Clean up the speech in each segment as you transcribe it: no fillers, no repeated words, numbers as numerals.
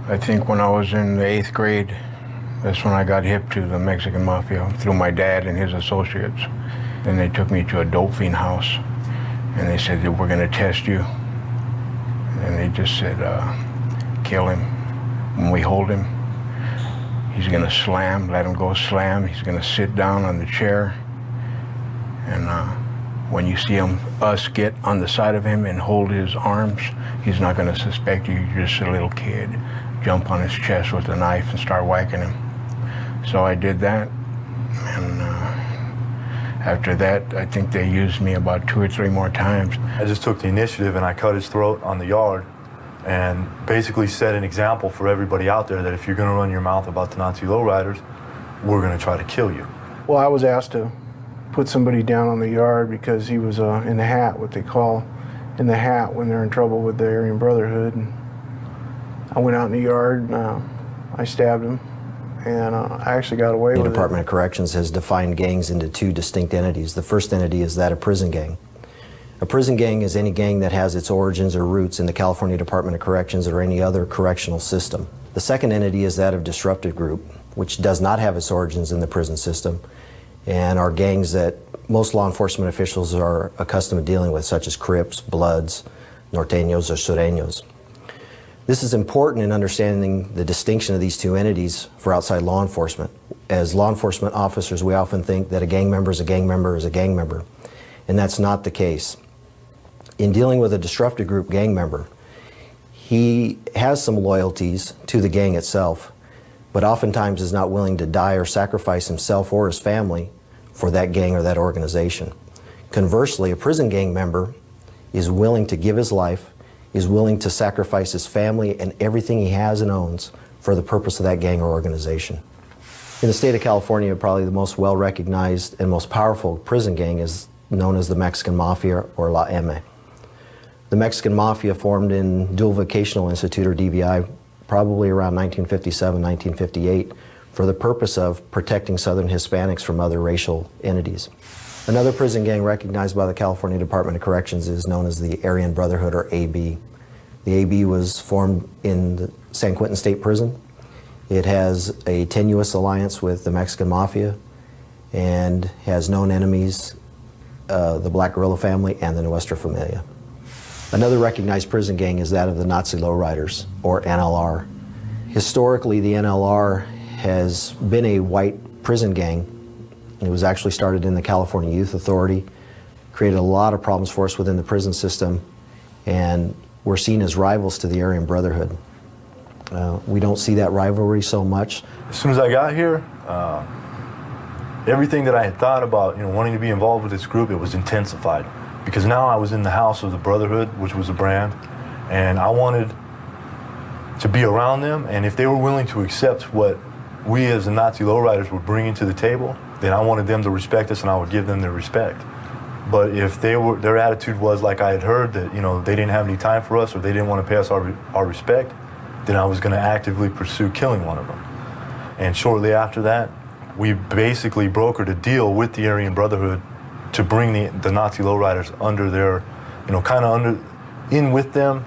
I think when I was in the 8th grade, that's when I got hip to the Mexican Mafia through my dad and his associates. Then they took me to a dope fiend house, and they said that we're going to test you. And they just said, kill him. When we hold him, he's going to slam, let him go slam. He's going to sit down on the chair. And when you see us get on the side of him and hold his arms, he's not going to suspect you're just a little kid. Jump on his chest with a knife and start whacking him. So I did that, and after that, I think they used me about 2 or 3 more times. I just took the initiative and I cut his throat on the yard and basically set an example for everybody out there that if you're going to run your mouth about the Nazi lowriders, we're going to try to kill you. Well, I was asked to put somebody down on the yard because he was in the hat, what they call in the hat when they're in trouble with the Aryan Brotherhood. And I went out in the yard and I stabbed him, and I actually got away with it. The Department of Corrections has defined gangs into 2 distinct entities. The first entity is that of prison gang. A prison gang is any gang that has its origins or roots in the California Department of Corrections or any other correctional system. The second entity is that of disruptive group, which does not have its origins in the prison system, and are gangs that most law enforcement officials are accustomed to dealing with, such as Crips, Bloods, Norteños, or Sureños. This is important in understanding the distinction of these 2 entities for outside law enforcement. As law enforcement officers, we often think that a gang member is a gang member is a gang member, and that's not the case. In dealing with a disruptive group gang member, he has some loyalties to the gang itself, but oftentimes is not willing to die or sacrifice himself or his family for that gang or that organization. Conversely, a prison gang member is willing to give his life, is willing to sacrifice his family and everything he has and owns for the purpose of that gang or organization. In the state of California, probably the most well-recognized and most powerful prison gang is known as the Mexican Mafia, or La M. The Mexican Mafia formed in Dual Vocational Institute, or DVI, probably around 1957, 1958, for the purpose of protecting Southern Hispanics from other racial entities. Another prison gang recognized by the California Department of Corrections is known as the Aryan Brotherhood, or AB. The AB was formed in the San Quentin State Prison. It has a tenuous alliance with the Mexican Mafia and has known enemies, the Black Guerrilla family and the Nuestra Familia. Another recognized prison gang is that of the Nazi lowriders, or NLR. Historically, the NLR has been a white prison gang. It was actually started in the California Youth Authority, created a lot of problems for us within the prison system, and were seen as rivals to the Aryan Brotherhood. We don't see that rivalry so much. As soon as I got here, everything that I had thought about, wanting to be involved with this group, it was intensified. Because now I was in the house of the Brotherhood, which was a brand, and I wanted to be around them, and if they were willing to accept what we as the Nazi lowriders were bringing to the table, then I wanted them to respect us and I would give them their respect. But if their attitude was like I had heard that, they didn't have any time for us or they didn't want to pay us our respect, then I was going to actively pursue killing one of them. And shortly after that, we basically brokered a deal with the Aryan Brotherhood to bring the Nazi lowriders under their, in with them.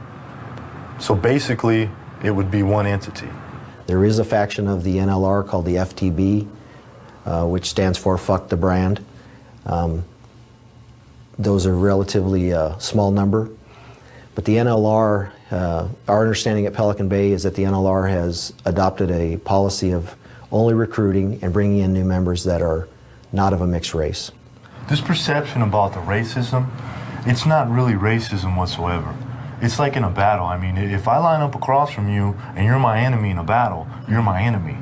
So basically, it would be one entity. There is a faction of the NLR called the FTB, which stands for Fuck the Brand. Those are relatively small number. But the NLR, our understanding at Pelican Bay is that the NLR has adopted a policy of only recruiting and bringing in new members that are not of a mixed race. This perception about the racism, it's not really racism whatsoever. It's like in a battle. I mean, if I line up across from you and you're my enemy in a battle, you're my enemy.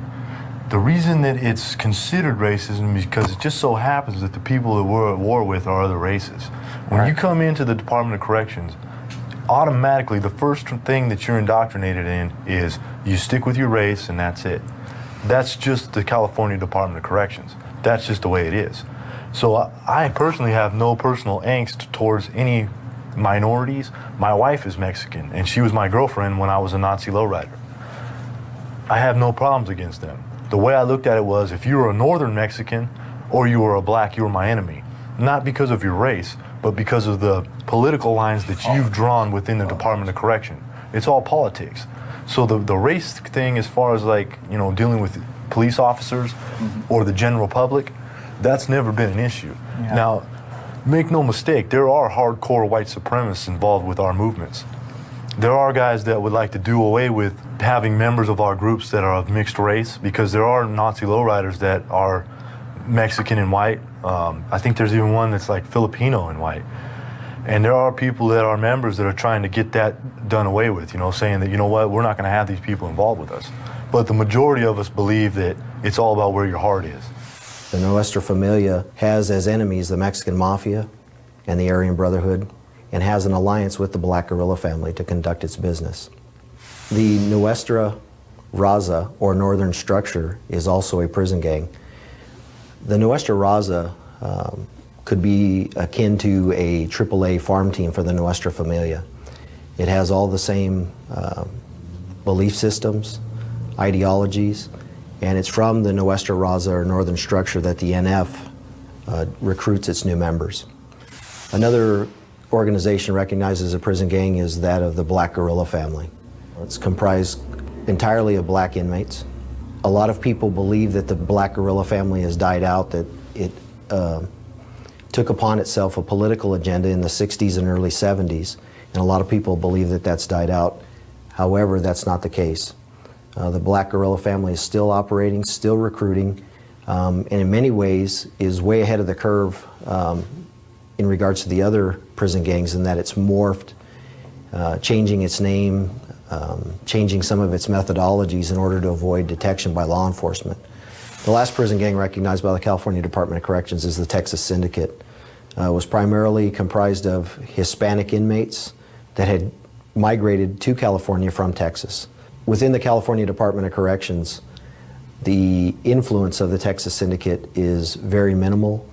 The reason that it's considered racism is because it just so happens that the people that we're at war with are other races. When you come into the Department of Corrections, automatically the first thing that you're indoctrinated in is you stick with your race and that's it. That's just the California Department of Corrections. That's just the way it is. So I personally have no personal angst towards any minorities. My wife is Mexican, and she was my girlfriend when I was a Nazi lowrider. I have no problems against them. The way I looked at it was, if you were a northern Mexican or you were a black, you were my enemy. Not because of your race, but because of the political lines that you've drawn within the Department of Correction. It's all politics. So the race thing, as far as like, you know, dealing with police officers or the general public, that's never been an issue. Yeah. Now, make no mistake, there are hardcore white supremacists involved with our movements. There are guys that would like to do away with having members of our groups that are of mixed race, because there are Nazi lowriders that are Mexican and white. I think there's even one that's like Filipino and white. And there are people that are members that are trying to get that done away with, you know, saying that, you know what, we're not going to have these people involved with us. But the majority of us believe that it's all about where your heart is. The Nuestra Familia has as enemies the Mexican Mafia and the Aryan Brotherhood, and has an alliance with the Black Guerrilla family to conduct its business. The Nuestra Raza, or Northern Structure, is also a prison gang. The Nuestra Raza could be akin to a AAA farm team for the Nuestra Familia. It has all the same belief systems, ideologies, and it's from the Nuestra Raza, or Northern Structure, that the NF recruits its new members. Another organization recognized as a prison gang is that of the Black Guerrilla family. It's comprised entirely of black inmates. A lot of people believe that the Black Guerrilla family has died out, that it took upon itself a political agenda in the 60s and early 70s, and a lot of people believe that that's died out. However, that's not the case. The Black Guerrilla family is still operating, still recruiting, and in many ways is way ahead of the curve in regards to the other prison gangs, in that it's morphed, changing its name, changing some of its methodologies in order to avoid detection by law enforcement. The last prison gang recognized by the California Department of Corrections is the Texas Syndicate. It was primarily comprised of Hispanic inmates that had migrated to California from Texas. Within the California Department of Corrections, the influence of the Texas Syndicate is very minimal.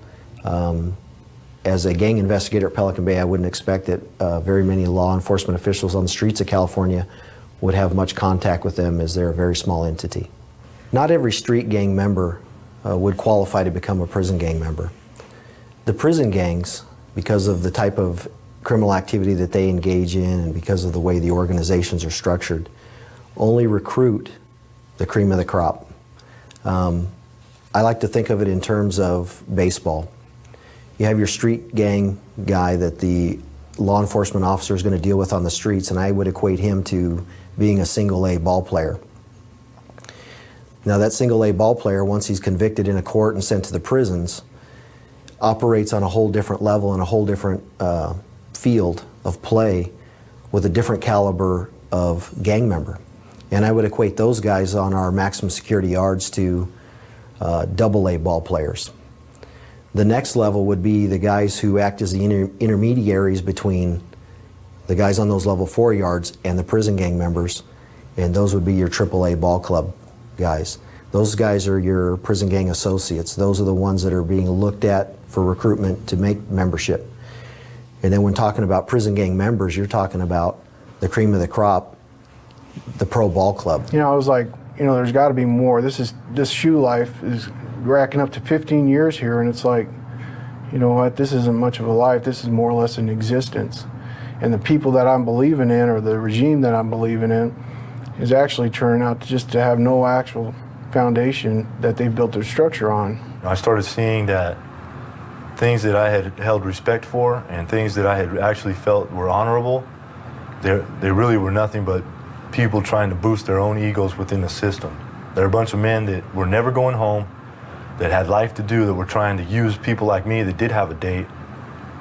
As a gang investigator at Pelican Bay, I wouldn't expect that very many law enforcement officials on the streets of California would have much contact with them, as they're a very small entity. Not every street gang member would qualify to become a prison gang member. The prison gangs, because of the type of criminal activity that they engage in and because of the way the organizations are structured, only recruit the cream of the crop. I like to think of it in terms of baseball. You have your street gang guy that the law enforcement officer is going to deal with on the streets, and I would equate him to being a single-A ball player. Now, that single-A ball player, once he's convicted in a court and sent to the prisons, operates on a whole different level and a whole different field of play with a different caliber of gang member. And I would equate those guys on our maximum security yards to double-A ball players. The next level would be the guys who act as the intermediaries between the guys on those level 4 yards and the prison gang members, and those would be your AAA ball club guys. Those guys are your prison gang associates. Those are the ones that are being looked at for recruitment to make membership. And then when talking about prison gang members, you're talking about the cream of the crop, the pro ball club. You know, I was like, you know, there's got to be more. This shoe life is racking up to 15 years here, and it's like, you know what, this isn't much of a life. This is more or less an existence. And the people that I'm believing in, or the regime that I'm believing in, is actually turning out to have no actual foundation that they've built their structure on. I started seeing that things that I had held respect for and things that I had actually felt were honorable, they really were nothing but people trying to boost their own egos within the system. There are a bunch of men that were never going home, that had life to do, that were trying to use people like me that did have a date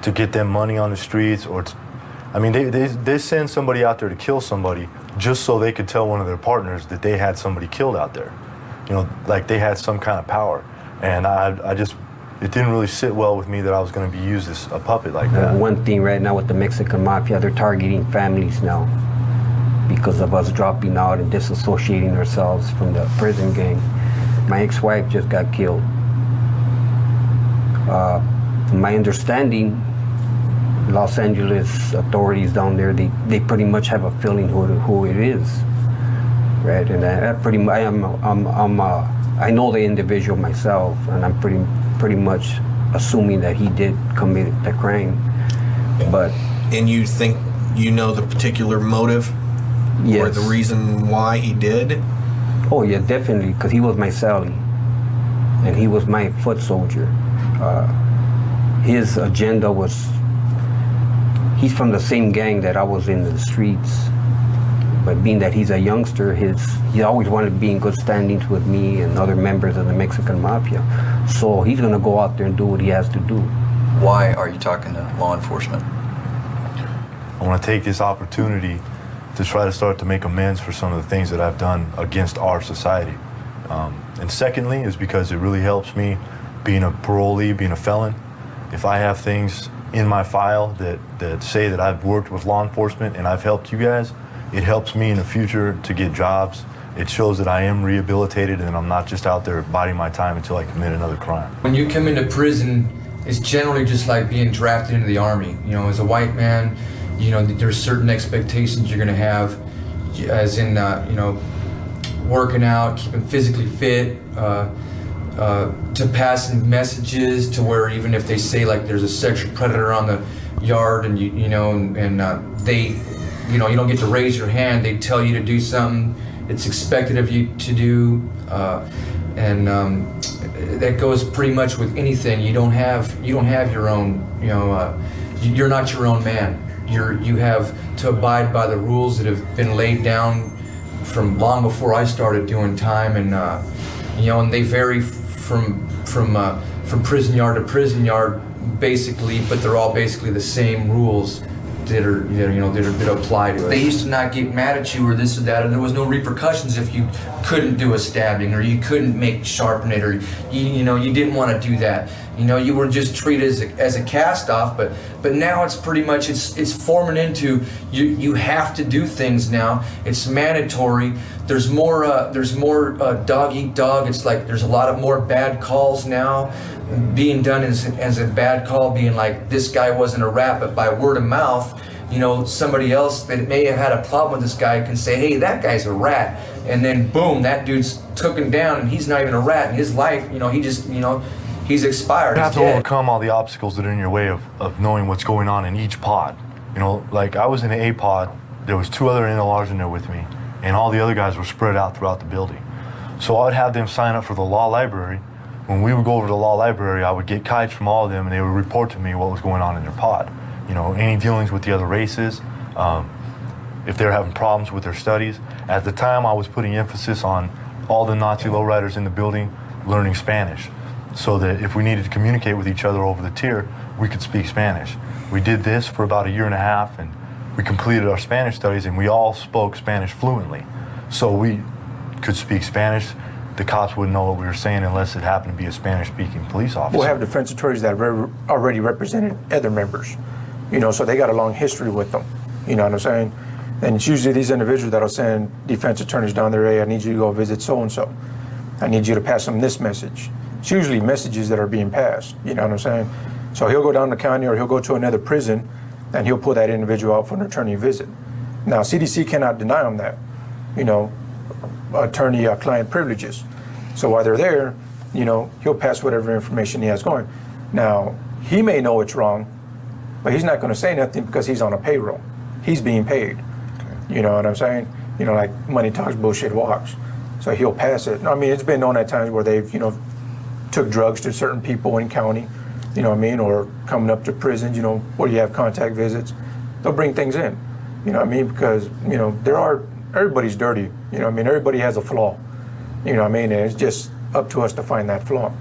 to get them money on the streets, or they send somebody out there to kill somebody just so they could tell one of their partners that they had somebody killed out there. You know, like they had some kind of power. And it didn't really sit well with me that I was going to be used as a puppet like that. One thing right now with the Mexican Mafia, they're targeting families now because of us dropping out and disassociating ourselves from the prison gang. My ex-wife just got killed. From my understanding, Los Angeles authorities down there, they pretty much have a feeling who it is, right? And I know the individual myself, and I'm pretty much assuming that he did commit the crime. But and you think you know the particular motive? Yes. Or the reason why he did? Oh yeah, definitely, because he was my cellie, and he was my foot soldier. His agenda was, he's from the same gang that I was in the streets, but being that he's a youngster, he always wanted to be in good standings with me and other members of the Mexican Mafia. So he's gonna go out there and do what he has to do. Why are you talking to law enforcement? I want to take this opportunity to try to start to make amends for some of the things that I've done against our society. And secondly is because it really helps me being a parolee, being a felon. If I have things in my file that say that I've worked with law enforcement and I've helped you guys, it helps me in the future to get jobs. It shows that I am rehabilitated and I'm not just out there biding my time until I commit another crime. When you come into prison, it's generally just like being drafted into the army. You know, as a white man, you know, there's certain expectations you're gonna have, as in, you know, working out, keeping physically fit, to passing messages to where even if they say like there's a sexual predator on the yard and you know, and they, you know, you don't get to raise your hand, they tell you to do something, it's expected of you to do, and that goes pretty much with anything. You don't have your own, you know, you're not your own man. You have to abide by the rules that have been laid down from long before I started doing time, and you know, and they vary from prison yard to prison yard, basically, but they're all basically the same rules that are, you know, that apply to it. They used to not get mad at you or this or that, and there was no repercussions if you couldn't do a stabbing or you couldn't make sharpen it, or you know, you didn't want to do that. You know, you were just treated as a cast off, but now it's pretty much it's forming into you have to do things now. It's mandatory. There's more dog eat dog. It's like there's a lot of more bad calls now being done as a bad call, being like this guy wasn't a rat, but by word of mouth, you know, somebody else that may have had a problem with this guy can say, hey, that guy's a rat, and then boom, that dude's taken down and he's not even a rat in his life. You know, he just, you know, he's expired. You have to overcome all the obstacles that are in your way of knowing what's going on in each pod. You know, like I was in an A pod, there was 2 other NLRs in there with me, and all the other guys were spread out throughout the building. So I would have them sign up for the law library. When we would go over to the law library, I would get kites from all of them and they would report to me what was going on in their pod. You know, any dealings with the other races, if they're having problems with their studies. At the time, I was putting emphasis on all the Nazi lowriders in the building learning Spanish, so that if we needed to communicate with each other over the tier, we could speak Spanish. We did this for about 1.5 years, and we completed our Spanish studies, and we all spoke Spanish fluently. So we could speak Spanish. The cops wouldn't know what we were saying unless it happened to be a Spanish-speaking police officer. We'll have defense attorneys that have already represented other members, you know, so they got a long history with them, you know what I'm saying? And it's usually these individuals that'll send defense attorneys down there, hey, I need you to go visit so-and-so. I need you to pass them this message. It's usually messages that are being passed, you know what I'm saying? So he'll go down to the county or he'll go to another prison and he'll pull that individual out for an attorney visit. Now, CDC cannot deny them that, you know, attorney-client privileges. So while they're there, you know, he'll pass whatever information he has going. Now, he may know it's wrong, but he's not going to say nothing because he's on a payroll. He's being paid. Okay. You know what I'm saying? You know, like money talks, bullshit walks. So he'll pass it. I mean, it's been known at times where they've, you know, took drugs to certain people in county, you know what I mean, or coming up to prisons, you know, where you have contact visits. They'll bring things in, you know what I mean, because, you know, everybody's dirty, you know what I mean, everybody has a flaw, you know what I mean, and it's just up to us to find that flaw,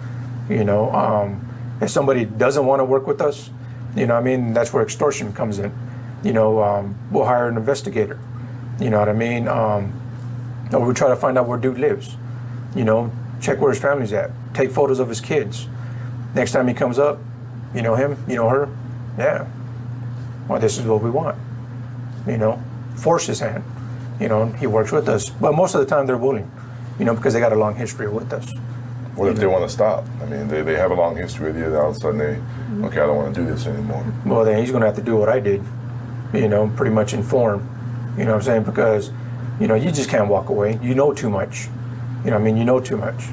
you know. If somebody doesn't want to work with us, you know what I mean, that's where extortion comes in, you know. We'll hire an investigator, you know what I mean, or we try to find out where dude lives, you know, check where his family's at, take photos of his kids. Next time he comes up, you know him, you know her, yeah, well, this is what we want, you know, force his hand, you know, he works with us, but most of the time they're willing, you know, because they got a long history with us. What if they want to stop? I mean, they have a long history with you, and all of a sudden okay, I don't want to do this anymore. Well, then he's going to have to do what I did, you know, pretty much inform, you know what I'm saying, because, you know, you just can't walk away. You know too much, you know what I mean, you know too much.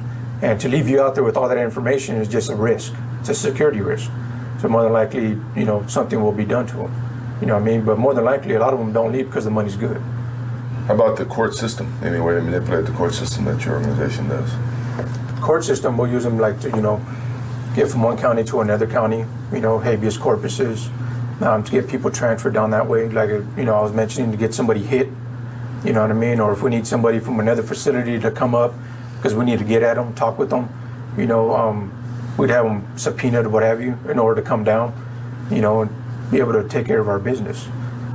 And to leave you out there with all that information is just a risk. It's a security risk. So more than likely, you know, something will be done to them, you know what I mean, but more than likely, a lot of them don't leave because the money's good. How about the court system? Any way to manipulate the court system that your organization does? Court system, we'll use them like to, get from one county to another county, habeas corpuses, to get people transferred down that way. Like, I was mentioning, to get somebody hit, you know what I mean? Or if we need somebody from another facility to come up because we need to get at them, talk with them, we'd have them subpoenaed or what have you in order to come down, and be able to take care of our business.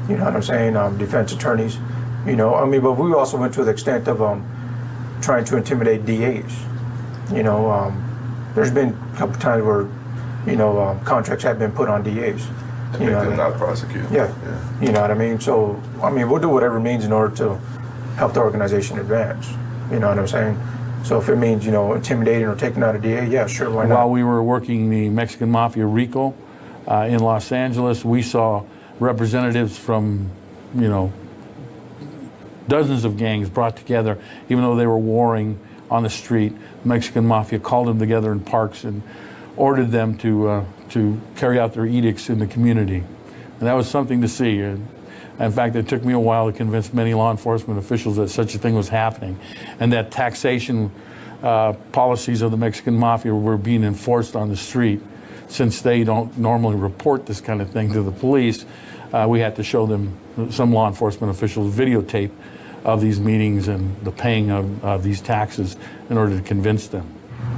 You know what I'm saying? Defense attorneys, but we also went to the extent of trying to intimidate DAs. There's been a couple times where, contracts have been put on DAs. To make them not prosecute. Yeah. You know what I mean? So, we'll do whatever it means in order to help the organization advance. You know what I'm saying? So if it means, intimidating or taking out a DA, yeah, sure, why not? While we were working the Mexican Mafia RICO in Los Angeles, we saw representatives from, dozens of gangs brought together, even though they were warring on the street. Mexican Mafia called them together in parks and ordered them to carry out their edicts in the community. And that was something to see. In fact, it took me a while to convince many law enforcement officials that such a thing was happening, and that taxation policies of the Mexican Mafia were being enforced on the street. Since they don't normally report this kind of thing to the police, we had to show them, some law enforcement officials, videotape of these meetings and the paying of these taxes in order to convince them.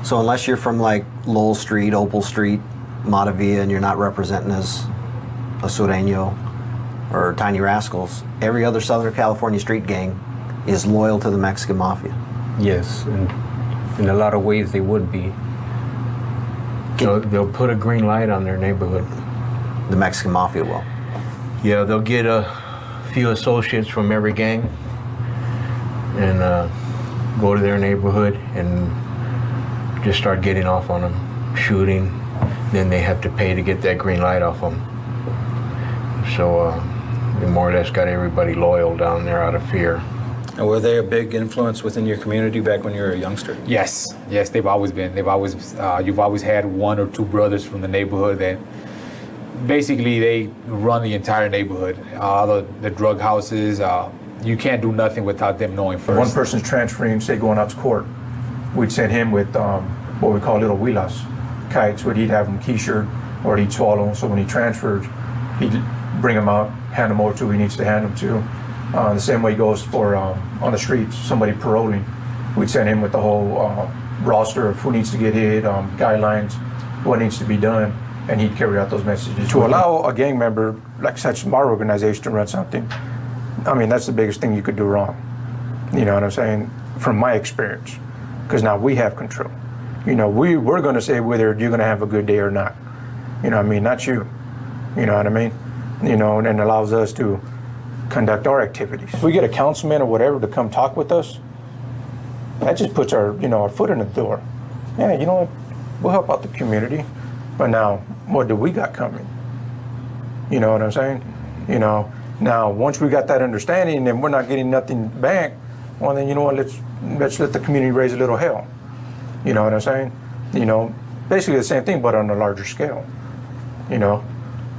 So unless you're from like Lowell Street, Opal Street, Mafia, and you're not representing as a Sureño or Tiny Rascals, every other Southern California street gang is loyal to the Mexican Mafia. Yes, and in a lot of ways they would be. They'll put a green light on their neighborhood. The Mexican Mafia will. Yeah, they'll get a few associates from every gang and go to their neighborhood and just start getting off on them, shooting. Then they have to pay to get that green light off them. So they more or less got everybody loyal down there out of fear. And were they a big influence within your community back when you were a youngster? Yes, they've always been. You've always had one or two brothers from the neighborhood that basically they run the entire neighborhood. All the drug houses, you can't do nothing without them knowing first. One person's transferring, say going out to court, we'd send him with what we call little huilas, kites, where he'd have them keysured or he'd swallow them. So when he transferred, he'd bring them out, hand them over to who he needs to hand them to. The same way goes for on the streets, somebody paroling. We'd send him with the whole roster of who needs to get hit, guidelines, what needs to be done, and he'd carry out those messages. To allow a gang member like such our organization to run something, that's the biggest thing you could do wrong. You know what I'm saying? From my experience, because now we have control. We're going to say whether you're going to have a good day or not. Not you. You know what I mean? And allows us to conduct our activities. If we get a councilman or whatever to come talk with us, that just puts our foot in the door. Yeah, you know what? We'll help out the community. But now, what do we got coming? You know what I'm saying? Now once we got that understanding and we're not getting nothing back, well then, you know what, let's let the community raise a little hell. You know what I'm saying? Basically the same thing, but on a larger scale.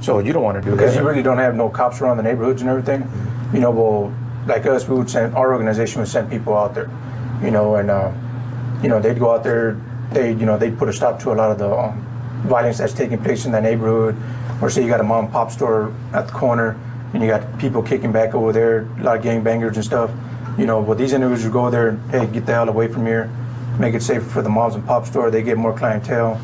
So you don't want to do that. Because you really don't have no cops around the neighborhoods and everything. Well, like us, our organization would send people out there, and they'd go out there, they'd put a stop to a lot of the violence that's taking place in that neighborhood. Or say you got a mom and pop store at the corner and you got people kicking back over there, a lot of gangbangers and stuff. Well, these individuals go there and, hey, get the hell away from here, make it safer for the moms and pop store, they get more clientele.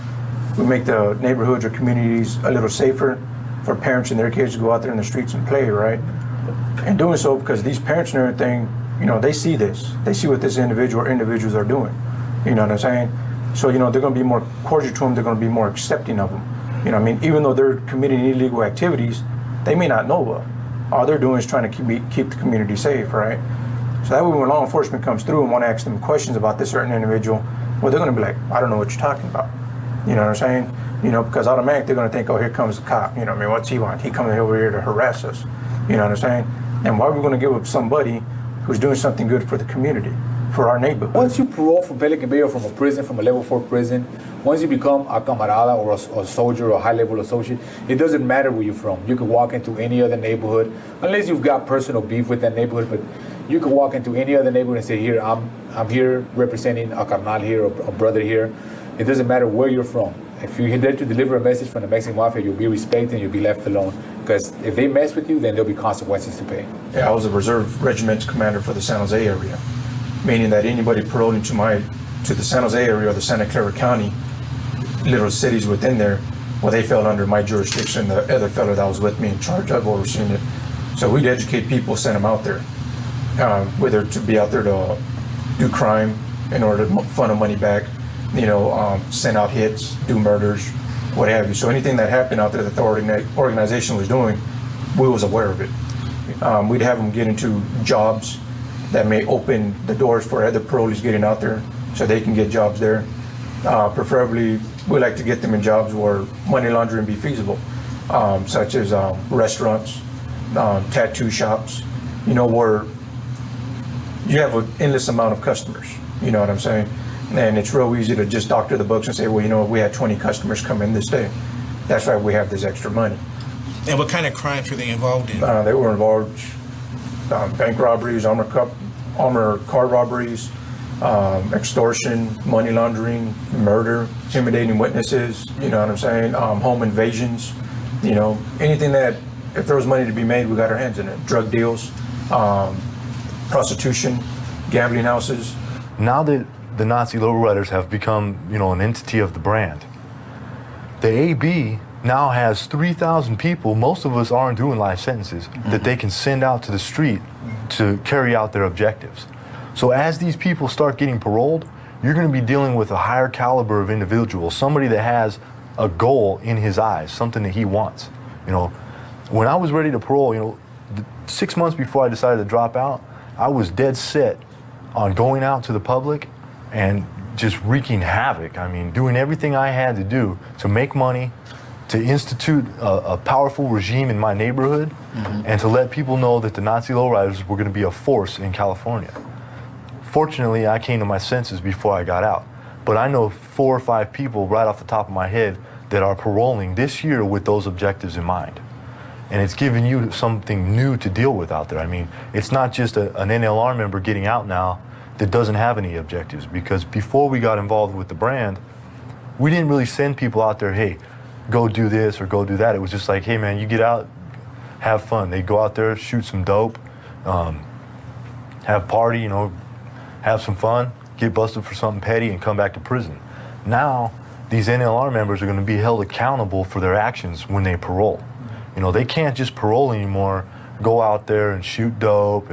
We make the neighborhoods or communities a little safer for parents and their kids to go out there in the streets and play, right? And doing so because these parents and everything, they see this. They see what this individual or individuals are doing. You know what I'm saying? So, they're going to be more cordial to them. They're going to be more accepting of them. Even though they're committing illegal activities, they may not know of. All they're doing is trying to keep the community safe, right? So that way when law enforcement comes through and want to ask them questions about this certain individual, well, they're going to be like, I don't know what you're talking about. You know what I'm saying? Because automatically they're going to think, oh, here comes the cop. What's he want? He coming over here to harass us. You know what I'm saying? And why are we going to give up somebody who's doing something good for the community, for our neighborhood? Once you parole from bail bail from a prison, from a level 4 prison, once you become a camarada or a soldier or a high-level associate, it doesn't matter where you're from. You can walk into any other neighborhood, unless you've got personal beef with that neighborhood, but You can walk into any other neighborhood and say, here, I'm here representing a carnal here, or a brother here. It doesn't matter where you're from. If you're there to deliver a message from the Mexican Mafia, you'll be respected and you'll be left alone. Because if they mess with you, then there'll be consequences to pay. Yeah, I was a reserve regiment's commander for the San Jose area, meaning that anybody paroling to the San Jose area or the Santa Clara County, little cities within there, well, they fell under my jurisdiction. The other fellow that was with me in charge of overseeing it. So we'd educate people, send them out there, whether to be out there to do crime in order to funnel money back, send out hits, do murders, what have you. So anything that happened out there that the organization was doing, we was aware of it. We'd have them get into jobs that may open the doors for other parolees getting out there so they can get jobs there. Preferably, we like to get them in jobs where money laundering be feasible, such as restaurants, tattoo shops, where you have an endless amount of customers, you know what I'm saying? And it's real easy to just doctor the books and say, well, we had 20 customers come in this day. That's why we have this extra money. And what kind of crimes were they involved in? They were involved bank robberies, armor car robberies, extortion, money laundering, murder, intimidating witnesses, you know what I'm saying? Home invasions, anything that, if there was money to be made, we got our hands in it. Drug deals, prostitution, gambling houses. Now that the Nazi lowriders have become, an entity of the brand, the AB now has 3,000 people, most of us aren't doing life sentences, that they can send out to the street to carry out their objectives. So as these people start getting paroled, you're going to be dealing with a higher caliber of individual, somebody that has a goal in his eyes, something that he wants. When I was ready to parole, 6 months before I decided to drop out, I was dead set on going out to the public and just wreaking havoc. I mean, doing everything I had to do to make money, to institute a powerful regime in my neighborhood, and to let people know that the Nazi lowriders were going to be a force in California. Fortunately, I came to my senses before I got out. But I know 4 or 5 people right off the top of my head that are paroling this year with those objectives in mind. And it's giving you something new to deal with out there. I mean, it's not just an NLR member getting out now that doesn't have any objectives, because before we got involved with the brand, we didn't really send people out there, hey, go do this or go do that. It was just like, hey man, you get out, have fun. They go out there, shoot some dope, have party, have some fun, get busted for something petty and come back to prison. Now, these NLR members are going to be held accountable for their actions when they parole. They can't just parole anymore, go out there and shoot dope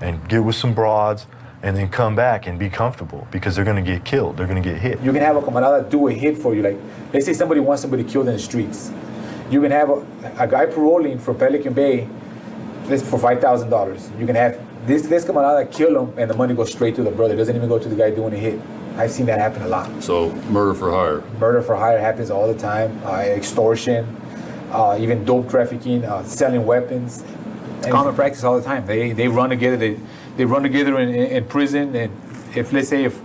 and get with some broads and then come back and be comfortable, because they're going to get killed, they're going to get hit. You can have a camarada do a hit for you. Like, let's say somebody wants somebody killed in the streets. You can have a guy paroling from Pelican Bay for $5,000. You can have this camarada kill him and the money goes straight to the brother. It doesn't even go to the guy doing a hit. I've seen that happen a lot. So murder for hire. Murder for hire happens all the time. Extortion, even dope trafficking, selling weapons. It's common practice all the time. They run together. They run together in prison. And if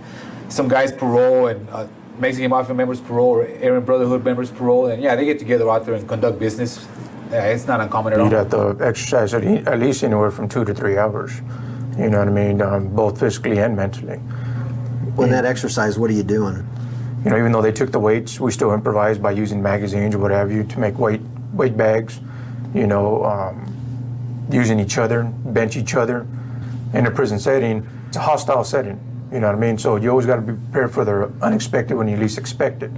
some guys parole and Mexican Mafia members parole or Aryan Brotherhood members parole, and they get together out there and conduct business. It's not uncommon at all. You'd have to exercise at least anywhere from 2 to 3 hours. You know what I mean? Both physically and mentally. When that exercise, what are you doing? Even though they took the weights, we still improvised by using magazines or what have you to make weight bags. Using each other, bench each other. In a prison setting, it's a hostile setting. You know what I mean? So you always got to be prepared for the unexpected when you least expect it.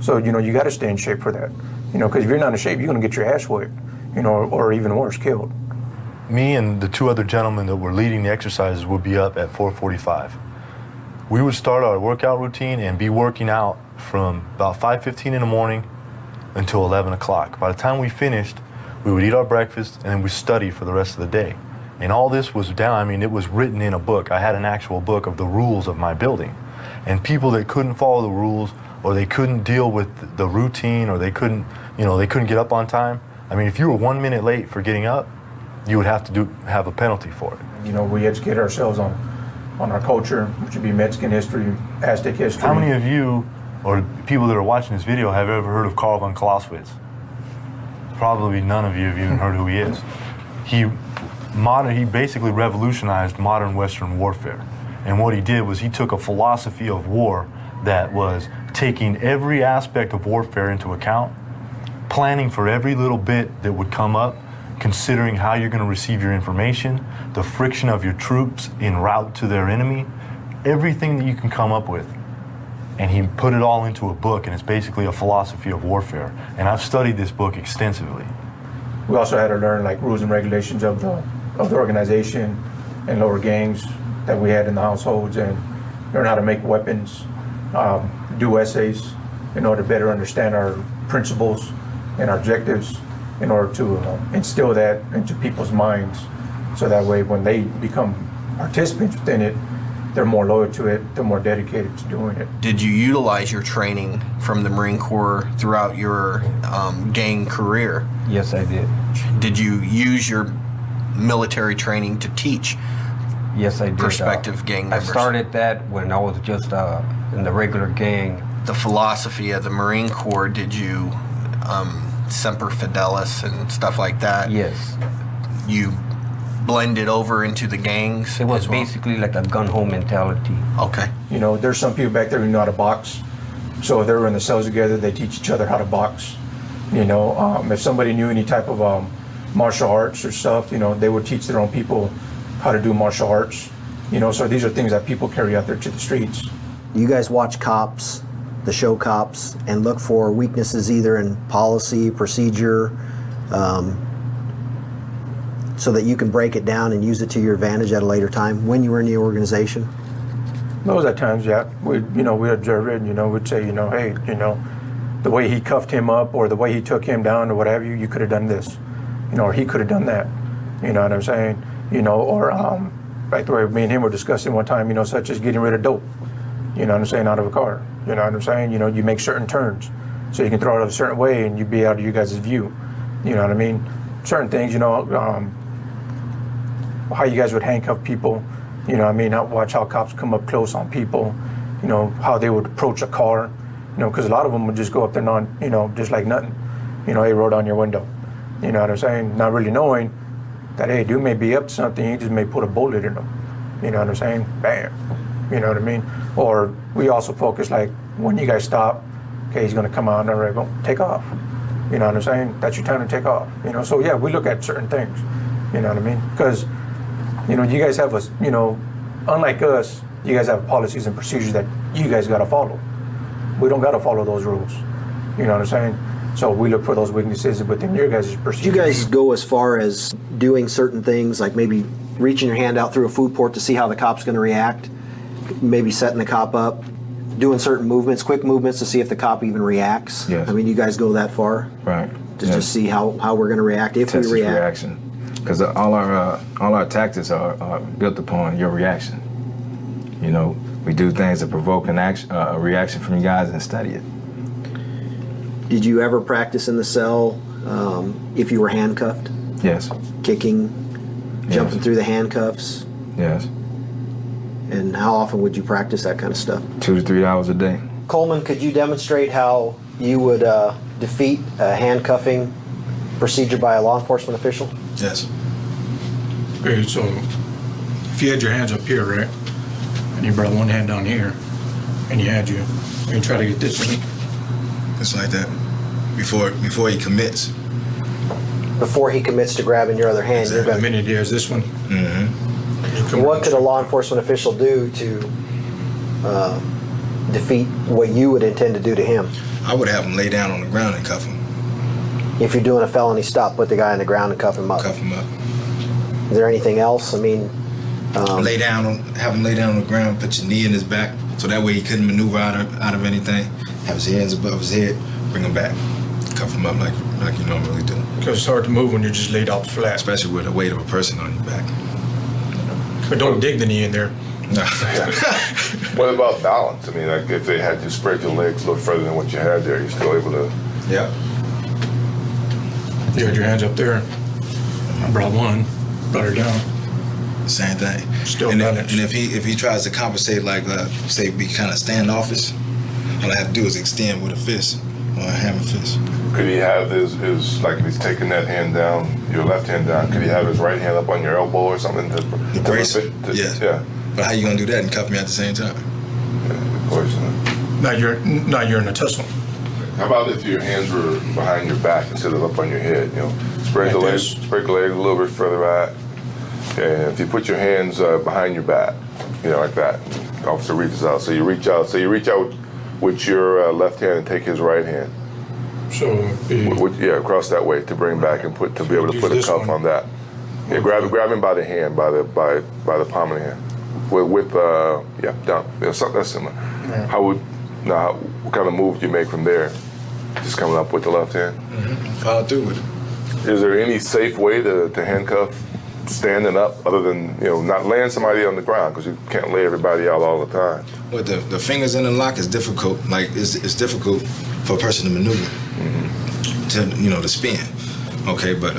So, you got to stay in shape for that. Because if you're not in shape, you're going to get your ass whipped, or even worse, killed. Me and the 2 other gentlemen that were leading the exercises would be up at 4:45. We would start our workout routine and be working out from about 5:15 in the morning until 11 o'clock. By the time we finished, we would eat our breakfast and then we'd study for the rest of the day. And all this was down, it was written in a book. I had an actual book of the rules of my building. And people that couldn't follow the rules, or they couldn't deal with the routine, or they couldn't get up on time. If you were 1 minute late for getting up, you would have to have a penalty for it. We educate ourselves on our culture, which would be Mexican history, Aztec history. How many of you, or people that are watching this video, have ever heard of Karl von Clausewitz? Probably none of you have even heard who he is. He He basically revolutionized modern Western warfare. And what he did was he took a philosophy of war that was taking every aspect of warfare into account, planning for every little bit that would come up, considering how you're going to receive your information, the friction of your troops en route to their enemy, everything that you can come up with. And he put it all into a book, and it's basically a philosophy of warfare. And I've studied this book extensively. We also had to learn like rules and regulations of the organization and lower gangs that we had in the households, and learn how to make weapons, do essays in order to better understand our principles and our objectives, in order to instill that into people's minds, so that way when they become participants within it, they're more loyal to it, they're more dedicated to doing it. Did you utilize your training from the Marine Corps throughout your gang career? Yes, I did. Did you use your military training to teach? Yes, I did. Prospective gang members? I started that when I was just in the regular gang. The philosophy of the Marine Corps, did you Semper Fidelis and stuff like that? Yes. You blended over into the gangs? It was basically like a gun-ho mentality. Okay. You know, there's some people back there who know how to box. So if they were in the cells together, they teach each other how to box. You know, if somebody knew any type of martial arts or stuff, you know, they would teach their own people how to do martial arts. You know, so these are things that people carry out there to the streets. You guys watch Cops, the show Cops, and look for weaknesses either in policy, procedure, so that you can break it down and use it to your advantage at a later time when you were in the organization? Those at times, yeah. We observe it, and, you know, we'd say, you know, hey, you know, the way he cuffed him up or the way he took him down or what have you, you could have done this, you know, or he could have done that. You know what I'm saying? You know, or like the way me and him were discussing one time, you know, such as getting rid of dope, you know what I'm saying, out of a car. You know what I'm saying? You know, you make certain turns so you can throw it a certain way and you'd be out of you guys' view. You know what I mean? Certain things, you know, how you guys would handcuff people, you know what I mean? Watch how cops come up close on people, you know, how they would approach a car, you know, because a lot of them would just go up there you know, just like nothing. You know, hey, roll down your window. You know what I'm saying? Not really knowing that, hey, dude may be up to something, he just may put a bullet in them. You know what I'm saying? Bam. You know what I mean? Or we also focus like, when you guys stop, okay, he's gonna come out, all right, well, take off. You know what I'm saying? That's your time to take off. You know, so yeah, we look at certain things. You know what I mean? Because, you know, you guys have you know, unlike us, you guys have policies and procedures that you guys gotta follow. We don't gotta follow those rules. You know what I'm saying? So we look for those weaknesses within your guys' procedures. Do you guys go as far as doing certain things, like maybe reaching your hand out through a food port to see how the cop's gonna react? Maybe setting the cop up, doing certain movements, quick movements to see if the cop even reacts? Yes. I mean, you guys go that far? Right. To just see how we're gonna react, if Test we react? reaction. Because all our tactics are built upon your reaction. You know, we do things to provoke a reaction from you guys and study it. Did you ever practice in the cell if you were handcuffed? Yes. Kicking, jumping through the handcuffs? Yes. And how often would you practice that kind of stuff? 2 to 3 hours a day. Coleman, could you demonstrate how you would defeat a handcuffing procedure by a law enforcement official? Yes. Okay, so if you had your hands up here, right, and you brought one hand down here, and you try to get this one. It's like that. Before he commits. Before he commits to grabbing your other hand, you're going to... The minute he has this one. Mm-hmm. What could a law enforcement official do to defeat what you would intend to do to him? I would have him lay down on the ground and cuff him. If you're doing a felony stop, put the guy on the ground and cuff him up. Cuff him up. Is there anything else? I mean... have him lay down on the ground, put your knee in his back, so that way he couldn't maneuver out of anything. Have his hands above his head, bring him back. Cuff him up like you normally do. Because it's hard to move when you're just laid out flat. Especially with the weight of a person on your back. But don't dig the knee in there. No. What about balance? I mean, like if they had you spread your legs a little further than what you had there, you're still able to... Yeah. You had your hands up there. I brought one, brought her down. Same thing. Still and balanced. And if he tries to compensate, like say be kind of standoffish, all I have to do is extend with a fist or a hammer fist. Could he have his like if he's taking that hand down, your left hand down, could he have his right hand up on your elbow or something? The brace? Yeah. But how you gonna do that and cuff me at the same time? Yeah, of course. Now you're in a tussle. How about if your hands were behind your back instead of up on your head? You know, spread the legs a little bit further back. And if you put your hands behind your back, you know, like that, the officer reaches out. So you reach out with your left hand and take his right hand. So across that way to bring back and to be able to put a cuff on that. Yeah, grab him by the hand, by the palm of the hand. Down. Yeah, something that's similar. Yeah. What kind of move do you make from there? Just coming up with the left hand? Follow through with it. Is there any safe way to handcuff standing up other than, you know, not laying somebody on the ground, because you can't lay everybody out all the time? Well, the fingers in the lock is difficult. Like, it's difficult for a person to maneuver, to spin. Okay, but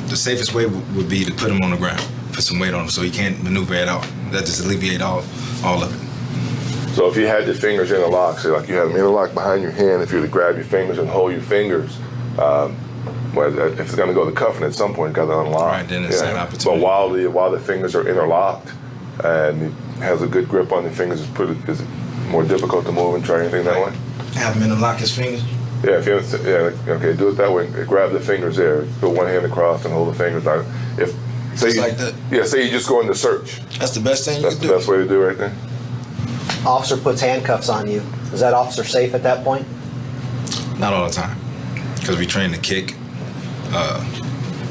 the safest way would be to put him on the ground, put some weight on him so he can't maneuver at all. That just alleviate all of it. So if you had your fingers in a lock, say like you had them in a lock behind your hand, if you were to grab your fingers and hold your fingers, if it's going to go to cuffing at some point, it's got to unlock. Right, then it's an opportunity. But while the fingers are interlocked and he has a good grip on the fingers, is it more difficult to move and try anything that way? Have him interlock his fingers? Yeah, do it that way. Grab the fingers there. Put one hand across and hold the fingers down. Like that? Yeah, say you just go into search. That's the best thing you can do. That's the best way to do it right there. Officer puts handcuffs on you. Is that officer safe at that point? Not all the time, because we train to kick,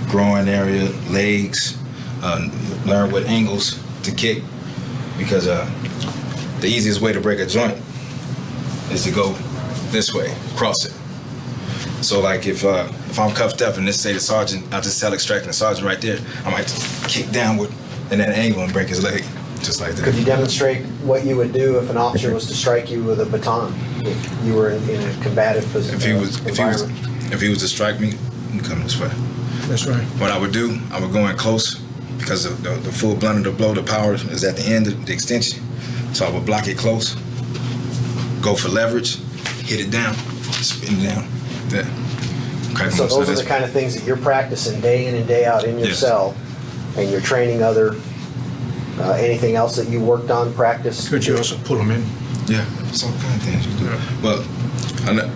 groin area, legs, learn what angles to kick, because the easiest way to break a joint is to go this way, cross it. So like if I'm cuffed up and let's say the sergeant, I'll just extracting the sergeant right there, I might just kick downward in that angle and break his leg, just like that. Could you demonstrate what you would do if an officer was to strike you with a baton, if you were in a combative position? If he was to strike me, I'm coming this way. That's right. What I would do, I would go in close, because the full blunt of the blow, the power is at the end of the extension. So I would block it close, go for leverage, hit it down, spin it down. So those are the kind of things that you're practicing day in and day out in your cell, and you're training other. Anything else that you worked on, practice? Could you also pull them in? Yeah, some kind of things you do. Yeah. Well,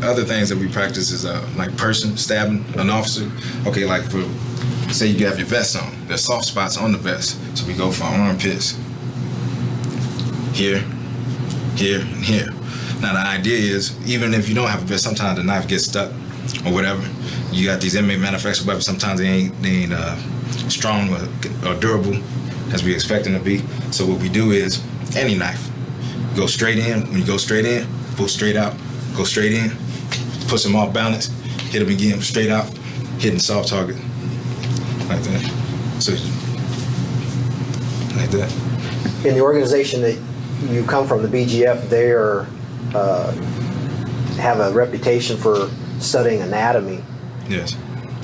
other things that we practice is like person stabbing an officer. Okay, like for say you have your vest on, there's soft spots on the vest, so we go for armpits. Here, here, and here. Now the idea is, even if you don't have a vest, sometimes the knife gets stuck or whatever. You got these inmate manufactured weapons, sometimes they ain't strong or durable as we expect them to be. So what we do is, any knife, go straight in. When you go straight in, pull straight out, go straight in, push them off balance, hit them again, straight out, hitting soft target, like that. So, like that. In the organization that you come from, the BGF, they have a reputation for studying anatomy. Yes.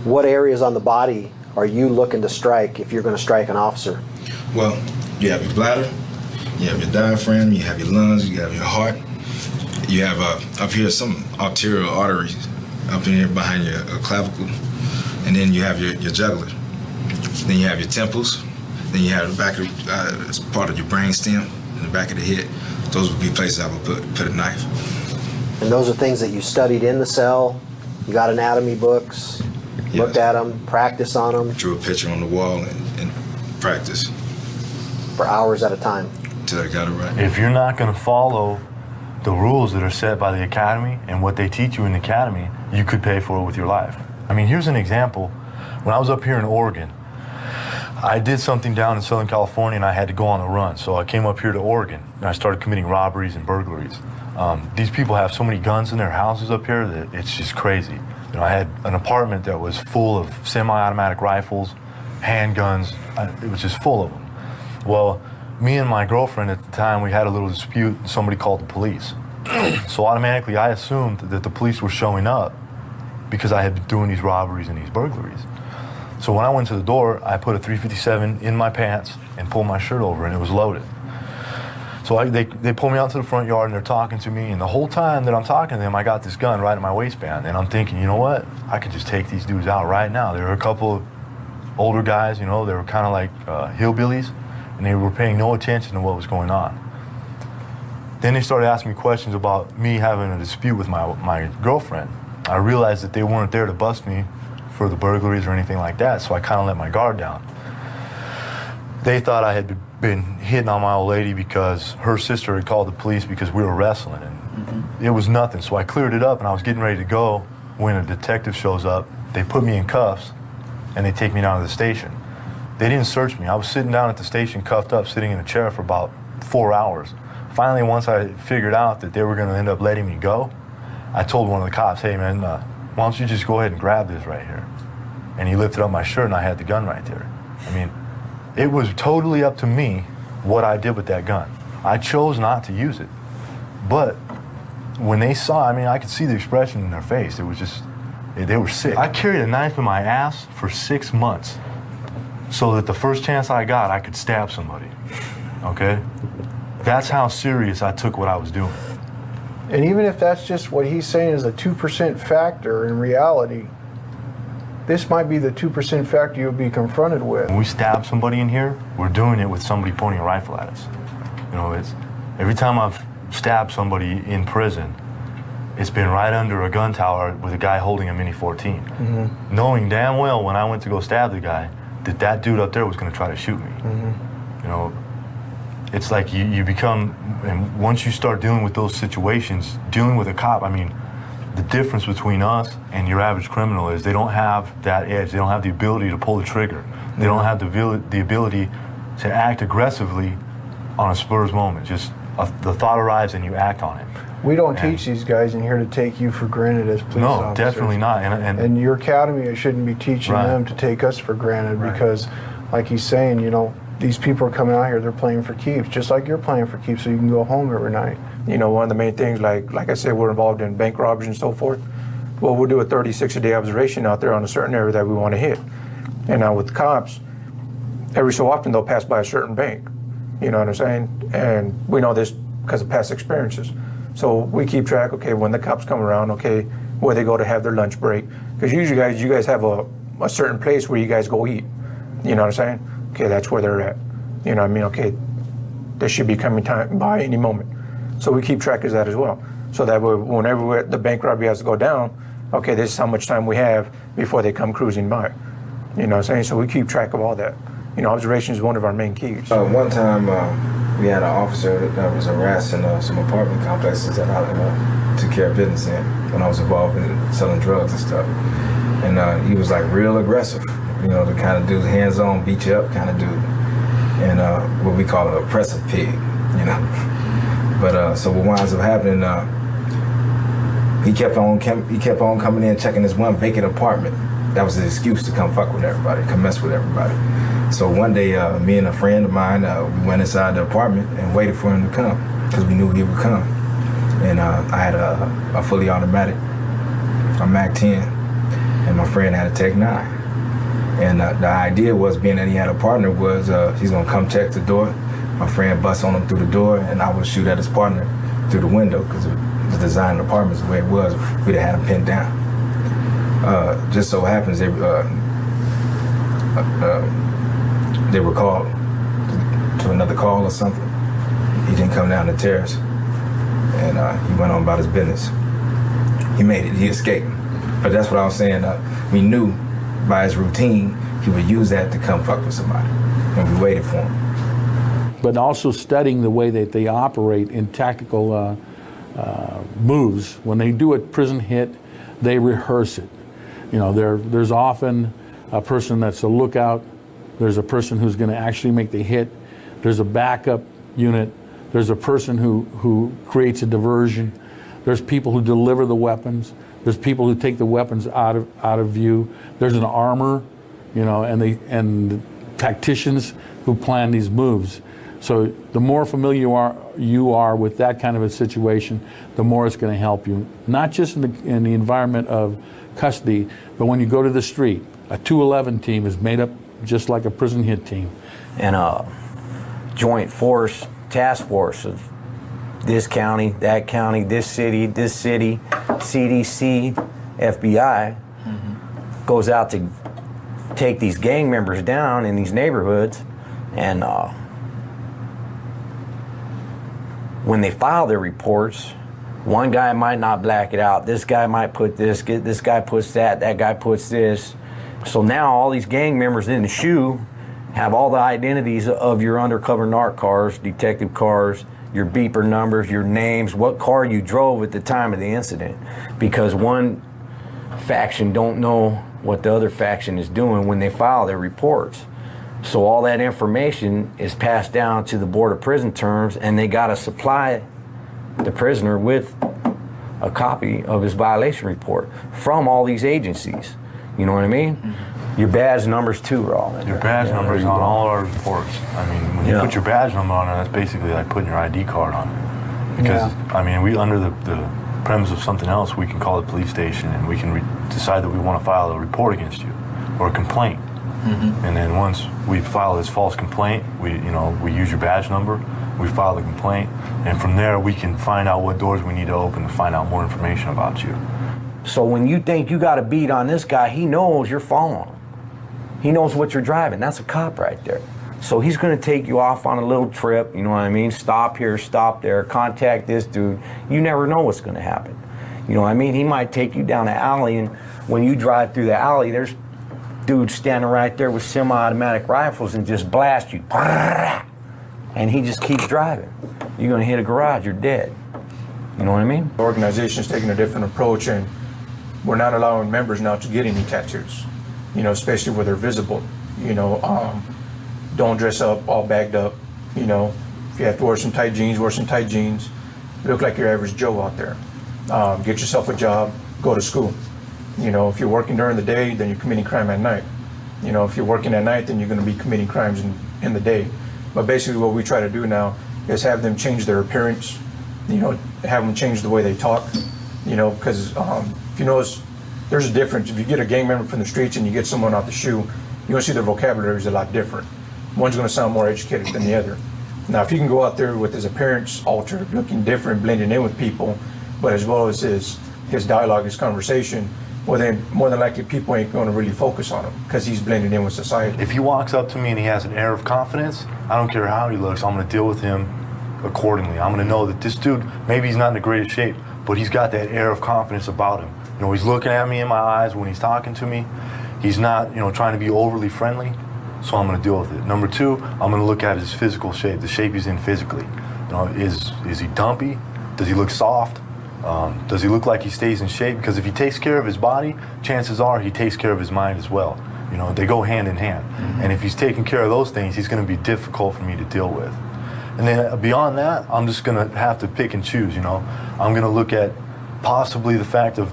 What areas on the body are you looking to strike if you're going to strike an officer? Well, you have your bladder, you have your diaphragm, you have your lungs, you have your heart. You have up here some arterial arteries up in here behind your clavicle, and then you have your jugular. Then you have your temples. Then you have the back of it's part of your brain stem in the back of the head. Those would be places I would put a knife. And those are things that you studied in the cell. You got anatomy books, looked at them, practiced on them. Drew a picture on the wall and practice. For hours at a time. Until I got it right. If you're not going to follow the rules that are set by the academy and what they teach you in the academy, you could pay for it with your life. I mean, here's an example. When I was up here in Oregon, I did something down in Southern California and I had to go on a run. So I came up here to Oregon and I started committing robberies and burglaries. These people have so many guns in their houses up here that it's just crazy. You know, I had an apartment that was full of semi-automatic rifles, handguns. It was just full of them. Well, me and my girlfriend at the time, we had a little dispute and somebody called the police. So automatically I assumed that the police were showing up because I had been doing these robberies and these burglaries. So when I went to the door, I put a .357 in my pants and pulled my shirt over and it was loaded. So they pull me out to the front yard and they're talking to me, and the whole time that I'm talking to them, I got this gun right at my waistband, and I'm thinking, you know what? I could just take these dudes out right now. There were a couple of older guys, you know, they were kind of like hillbillies, and they were paying no attention to what was going on. Then they started asking me questions about me having a dispute with my girlfriend. I realized that they weren't there to bust me for the burglaries or anything like that, so I kind of let my guard down. They thought I had been hitting on my old lady because her sister had called the police because we were wrestling, and it was nothing. So I cleared it up, and I was getting ready to go when a detective shows up. They put me in cuffs, and they take me down to the station. They didn't search me. I was sitting down at the station, cuffed up, sitting in a chair for about 4 hours. Finally, once I figured out that they were going to end up letting me go, I told one of the cops, hey man, why don't you just go ahead and grab this right here? And he lifted up my shirt, and I had the gun right there. I mean, it was totally up to me what I did with that gun. I chose not to use it. But when they saw, I mean, I could see the expression in their face. It was just, they were sick. I carried a knife in my ass for 6 months so that the first chance I got, I could stab somebody, okay? That's how serious I took what I was doing. And even if that's just what he's saying is a 2% factor in reality, this might be the 2% factor you'll be confronted with. When we stab somebody in here, we're doing it with somebody pointing a rifle at us. You know, it's every time I've stabbed somebody in prison, it's been right under a gun tower with a guy holding a Mini 14. Knowing damn well when I went to go stab the guy, that dude up there was going to try to shoot me. You know, it's like you become, and once you start dealing with those situations, dealing with a cop, I mean, the difference between us and your average criminal is they don't have that edge. They don't have the ability to pull the trigger. They don't have the ability to act aggressively on a spur's moment. Just the thought arrives and you act on it. We don't teach these guys in here to take you for granted as police officers. No, definitely not. And your academy shouldn't be teaching them to take us for granted because, like he's saying, you know, these people are coming out here, they're playing for keeps, just like you're playing for keeps so you can go home every night. You know, one of the main things, like I said, we're involved in bank robberies and so forth. Well, we'll do a 30, 60-day observation out there on a certain area that we want to hit. And now with the cops, every so often they'll pass by a certain bank. You know what I'm saying? And we know this because of past experiences. So we keep track, okay, when the cops come around, okay, where they go to have their lunch break. Because usually you guys have a certain place where you guys go eat. You know what I'm saying? Okay, that's where they're at. You know what I mean? Okay, they should be coming by any moment. So we keep track of that as well. So that whenever the bank robbery has to go down, okay, this is how much time we have before they come cruising by. You know what I'm saying? So we keep track of all that. You know, observation is one of our main keys. One time we had an officer that was harassing some apartment complexes that I took care of business in when I was involved in selling drugs and stuff. And he was like real aggressive, you know, the kind of dude, hands-on, beat you up kind of dude. And what we call an oppressive pig, you know. But so what winds up happening, he kept on coming in, checking this one vacant apartment. That was his excuse to come fuck with everybody, come mess with everybody. So one day, me and a friend of mine, we went inside the apartment and waited for him to come because we knew he would come. And I had a fully automatic, a Mac-10, and my friend had a Tech 9. And the idea was, being that he had a partner, was he's gonna come check the door. My friend busts on him through the door, and I would shoot at his partner through the window because the design of the apartment is the way it was. We'd have had him pinned down. Just so happens they were called to another call or something. He didn't come down the terrace, and he went on about his business. He made it. He escaped. But that's what I was saying. We knew by his routine he would use that to come fuck with somebody, and we waited for him. But also studying the way that they operate in tactical moves. When they do a prison hit, they rehearse it. You know, there's often a person that's a lookout. There's a person who's going to actually make the hit. There's a backup unit. There's a person who creates a diversion. There's people who deliver the weapons. There's people who take the weapons out of view. There's an armor, you know, and tacticians who plan these moves. So the more familiar you are with that kind of a situation, the more it's going to help you. Not just in the environment of custody, but when you go to the street. A 211 team is made up just like a prison hit team. In a joint force task force of this county, that county, this city, CDC, FBI, goes out to take these gang members down in these neighborhoods, and when they file their reports, one guy might not black it out. This guy might put this guy puts that guy puts this. So now all these gang members in the shoe have all the identities of your undercover narc cars, detective cars, your beeper numbers, your names, what car you drove at the time of the incident. Because one faction don't know what the other faction is doing when they file their reports. So all that information is passed down to the Board of Prison Terms, and they got to supply the prisoner with a copy of his violation report from all these agencies. You know what I mean? Mm-hmm. Your badge numbers too are all in Your there. badge number's on all our reports. I mean, when you put your badge number on it, that's basically like putting your ID card on it. Because, I mean, we under the premise of something else, we can call the police station and we can decide that we want to file a report against you or a complaint. Mm-hmm. And then once we file this false complaint, we use your badge number, we file the complaint, and from there we can find out what doors we need to open to find out more information about you. So when you think you got a beat on this guy, he knows you're following him. He knows what you're driving. That's a cop right there. So he's going to take you off on a little trip, you know what I mean? Stop here, stop there, contact this dude. You never know what's going to happen. You know what I mean? He might take you down an alley, and when you drive through the alley, there's dudes standing right there with semi-automatic rifles and just blast you. And he just keeps driving. You're going to hit a garage, you're dead. You know what I mean? The organization's taking a different approach, and we're not allowing members now to get any tattoos, especially where they're visible. Don't dress up all bagged up. If you have to wear some tight jeans, wear some tight jeans. Look like your average Joe out there. Get yourself a job, go to school. If you're working during the day, then you're committing crime at night. If you're working at night, then you're going to be committing crimes in the day. But basically what we try to do now is have them change their appearance, have them change the way they talk, because if you notice, there's a difference. If you get a gang member from the streets and you get someone out the shoe, you're going to see their vocabulary is a lot different. One's going to sound more educated than the other. Now, if you can go out there with his appearance altered, looking different, blending in with people, but as well as his dialogue, his conversation, well then more than likely people ain't going to really focus on him because he's blending in with society. If he walks up to me and he has an air of confidence, I don't care how he looks, I'm going to deal with him accordingly. I'm going to know that this dude, maybe he's not in the greatest shape, but he's got that air of confidence about him. He's looking at me in my eyes when he's talking to me. He's not, trying to be overly friendly, so I'm going to deal with it. Number two, I'm going to look at his physical shape, the shape he's in physically. Is he dumpy? Does he look soft? Does he look like he stays in shape? Because if he takes care of his body, chances are he takes care of his mind as well. They go hand in hand. Mm-hmm. And if he's taking care of those things, he's going to be difficult for me to deal with. And then beyond that, I'm just going to have to pick and choose, I'm going to look at possibly the fact of,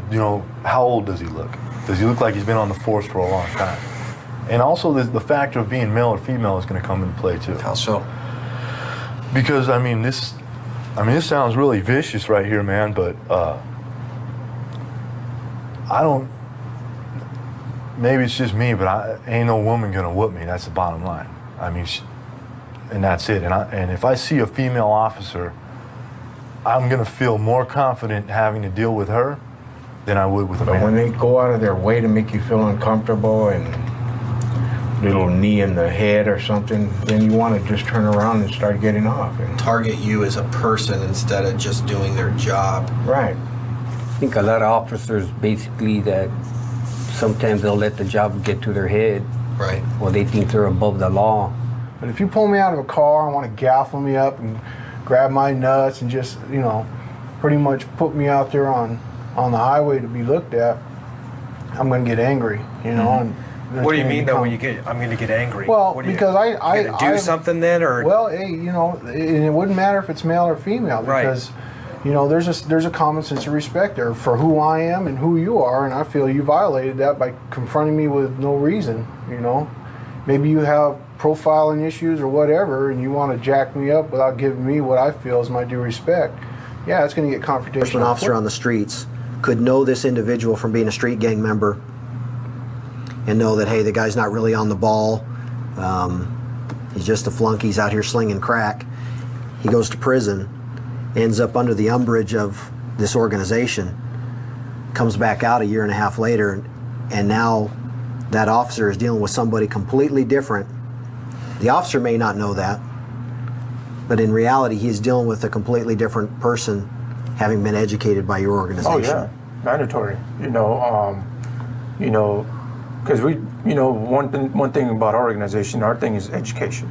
how old does he look? Does he look like he's been on the force for a long time? And also the factor of being male or female is going to come into play too. How so? Because, this sounds really vicious right here, man, but maybe it's just me, but ain't no woman going to whoop me. That's the bottom line. And that's it. And if I see a female officer, I'm going to feel more confident having to deal with her than I would with a man. But when they go out of their way to make you feel uncomfortable and little knee in the head or something, then you want to just turn around and start getting off. Target you as a person instead of just doing their job. Right. I think a lot of officers basically that sometimes they'll let the job get to their head. Right. Or they think they're above the law. But if you pull me out of a car and want to gaffle me up and grab my nuts and just, pretty much put me out there on the highway to be looked at, I'm going to get angry, Mm-hmm. What do you mean, though, when you get, I'm going to get angry? Well, because I do something then, or? Well, hey, and it wouldn't matter if it's male or female, because, there's a common sense of respect there for who I am and who you are, and I feel you violated that by confronting me with no reason, Maybe you have profiling issues or whatever, and you want to jack me up without giving me what I feel is my due respect. Yeah, it's going to get confrontational. An officer on the streets could know this individual from being a street gang member and know that, hey, the guy's not really on the ball. He's just a flunky. He's out here slinging crack. he goes to prison, ends up under the umbrage of this organization, comes back out a year and a half later, and now that officer is dealing with somebody completely different. The officer may not know that, but in reality, he's dealing with a completely different person, having been educated by your organization. Oh yeah, mandatory. Because one thing about our organization, our thing is education.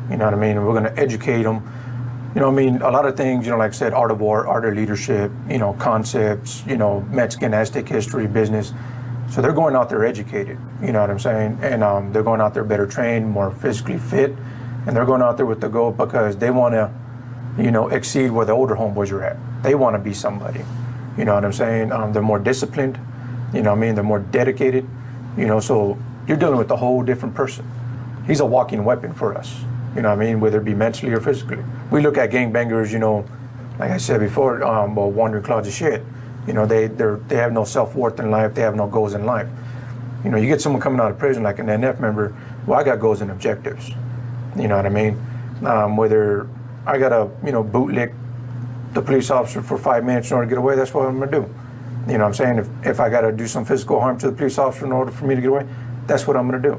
You know what I mean? We're going to educate them. A lot of things, like I said, art of war, art of leadership, concepts, Mexican, Aztec history, business. So they're going out there educated, you know what I'm saying? And they're going out there better trained, more physically fit, and they're going out there with the goal because they want to, exceed where the older homeboys are at. They want to be somebody, you know what I'm saying? They're more disciplined, they're more dedicated, so you're dealing with a whole different person. He's a walking weapon for us, whether it be mentally or physically. We look at gangbangers, like I said before, wandering clouds of shit. They have no self-worth in life. They have no goals in life. You get someone coming out of prison like an NF member, well, I got goals and objectives. You know what I mean? Whether I got to, bootlick the police officer for 5 minutes in order to get away, that's what I'm going to do. You know what I'm saying? If I got to do some physical harm to the police officer in order for me to get away, that's what I'm going to do.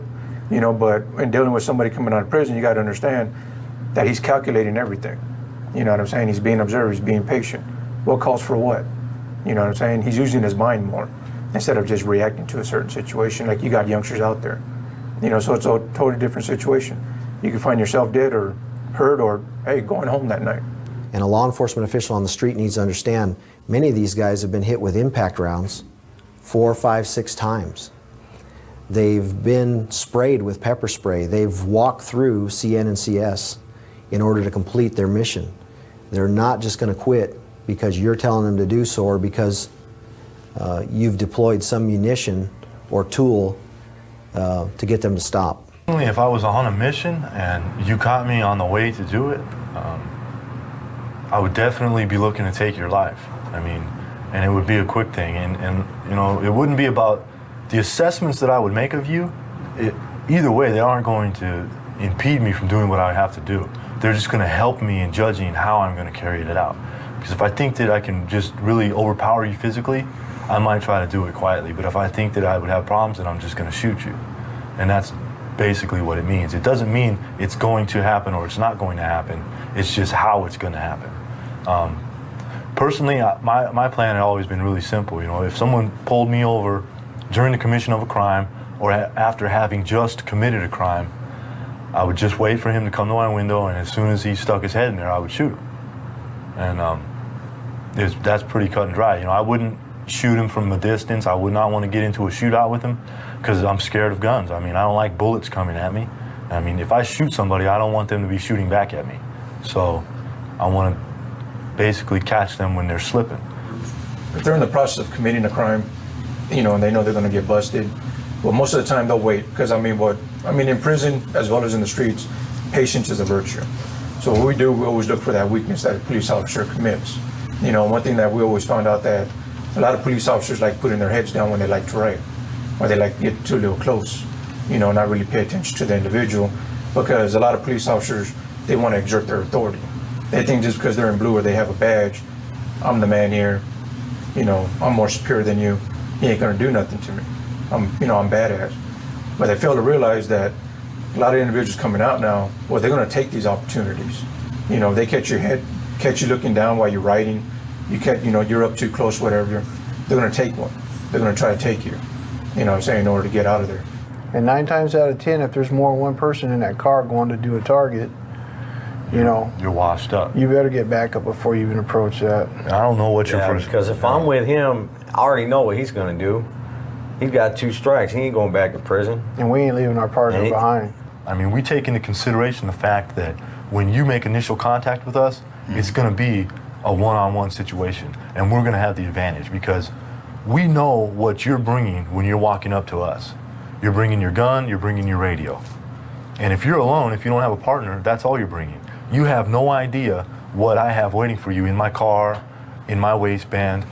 But in dealing with somebody coming out of prison, you got to understand that he's calculating everything. You know what I'm saying? He's being observed, he's being patient. What calls for what? You know what I'm saying? He's using his mind more instead of just reacting to a certain situation. Like you got youngsters out there, so it's a totally different situation. You can find yourself dead or hurt or, hey, going home that night. And a law enforcement official on the street needs to understand many of these guys have been hit with impact rounds 4, 5, 6 times. They've been sprayed with pepper spray. They've walked through CN and CS in order to complete their mission. They're not just going to quit because you're telling them to do so or because you've deployed some munition or tool to get them to stop. If I was on a mission and you caught me on the way to do it, I would definitely be looking to take your life. And it would be a quick thing. And it wouldn't be about the assessments that I would make of you. Either way, they aren't going to impede me from doing what I have to do. They're just going to help me in judging how I'm going to carry it out. Because if I think that I can just really overpower you physically, I might try to do it quietly. But if I think that I would have problems, then I'm just going to shoot you. And that's basically what it means. It doesn't mean it's going to happen or it's not going to happen. It's just how it's going to happen. Personally, my plan had always been really simple. If someone pulled me over during the commission of a crime or after having just committed a crime, I would just wait for him to come to my window, and as soon as he stuck his head in there, I would shoot him. And that's pretty cut and dry. I wouldn't shoot him from a distance. I would not want to get into a shootout with him because I'm scared of guns. I don't like bullets coming at me. If I shoot somebody, I don't want them to be shooting back at me. So I want to basically catch them when they're slipping. If they're in the process of committing a crime, and they know they're going to get busted, well, most of the time they'll wait because in prison as well as in the streets, patience is a virtue. So what we do, we always look for that weakness that a police officer commits. One thing that we always found out that a lot of police officers like putting their heads down when they like to write, or they like to get too little close, not really pay attention to the individual, because a lot of police officers, they want to exert their authority. They think just because they're in blue or they have a badge, I'm the man here, I'm more superior than you, he ain't gonna do nothing to me. I'm badass. But they fail to realize that a lot of individuals coming out now, well, they're gonna take these opportunities. They catch you looking down while you're writing, you're up too close, whatever, they're gonna take one. They're gonna try to take you, in order to get out of there. And 9 times out of 10, if there's more than one person in that car going to do a target, you're washed up. You better get back up before you even approach that. I don't know what you're because if I'm with him, I already know what he's going to do. He's got 2 strikes. He ain't going back to prison. And we ain't leaving our partner behind. We take into consideration the fact that when you make initial contact with us, it's going to be a one-on-one situation. And we're going to have the advantage because we know what you're bringing when you're walking up to us. You're bringing your gun, you're bringing your radio. And if you're alone, if you don't have a partner, that's all you're bringing. You have no idea what I have waiting for you in my car, in my waistband.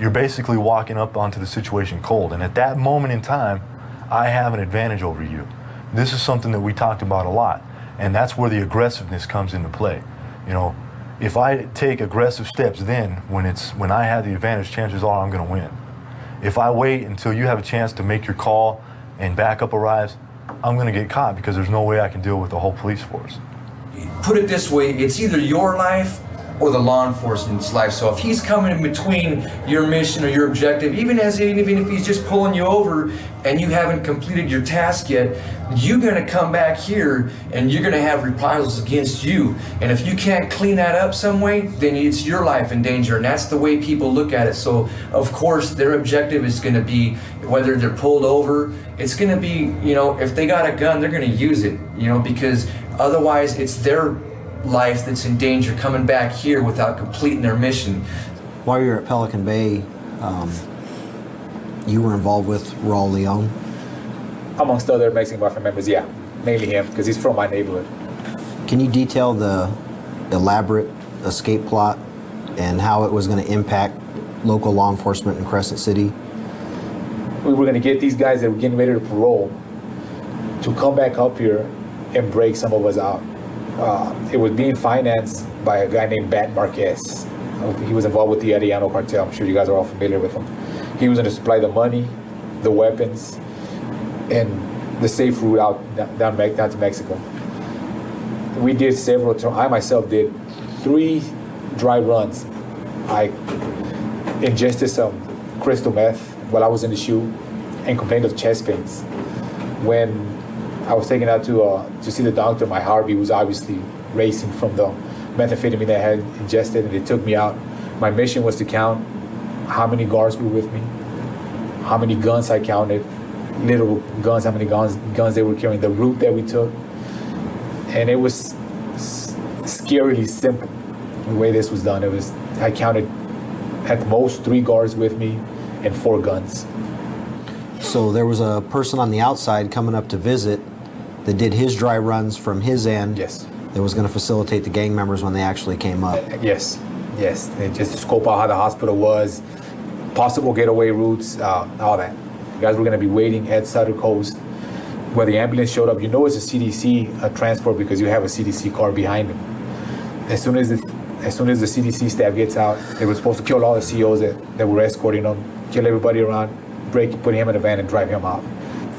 You're basically walking up onto the situation cold. And at that moment in time, I have an advantage over you. This is something that we talked about a lot. And that's where the aggressiveness comes into play. if I take aggressive steps then, when I have the advantage, chances are I'm going to win. If I wait until you have a chance to make your call and backup arrives, I'm going to get caught because there's no way I can deal with the whole police force. Put it this way, it's either your life or the law enforcement's life. So if he's coming in between your mission or your objective, even if he's just pulling you over and you haven't completed your task yet, you're gonna come back here and you're gonna have reprisals against you. And if you can't clean that up some way, then it's your life in danger. And that's the way people look at it. So of course their objective is gonna be, whether they're pulled over, it's gonna be, if they got a gun, they're gonna use it, because otherwise it's their life that's in danger coming back here without completing their mission. While you were at Pelican Bay, you were involved with Raul Leon? Amongst other Mexican Mafia members, yeah. Mainly him, because he's from my neighborhood. Can you detail the elaborate escape plot and how it was going to impact local law enforcement in Crescent City? We were going to get these guys that were getting ready to parole to come back up here and break some of us out. It was being financed by a guy named Bat Marquez. He was involved with the Aryan cartel. I'm sure you guys are all familiar with him. He was going to supply the money, the weapons, and the safe route out down to Mexico. We did I myself did 3 dry runs. I ingested some crystal meth while I was in the SHU and complained of chest pains. When I was taken out to see the doctor, my heartbeat was obviously racing from the methamphetamine that I had ingested, and they took me out. My mission was to count how many guards were with me, how many guns I counted, literal guns, how many guns they were carrying, the route that we took. And it was scarily simple the way this was done. I counted at most 3 guards with me and 4 guns. So there was a person on the outside coming up to visit that did his dry runs from his end. Yes. That was going to facilitate the gang members when they actually came up. Yes. They just scope out how the hospital was, possible getaway routes, all that. You guys were going to be waiting at Sutter Coast. Where the ambulance showed up, it's a CDC transport because you have a CDC car behind them. As soon as the CDC staff gets out, they were supposed to kill all the COs that were escorting them, kill everybody around, put him in a van and drive him out.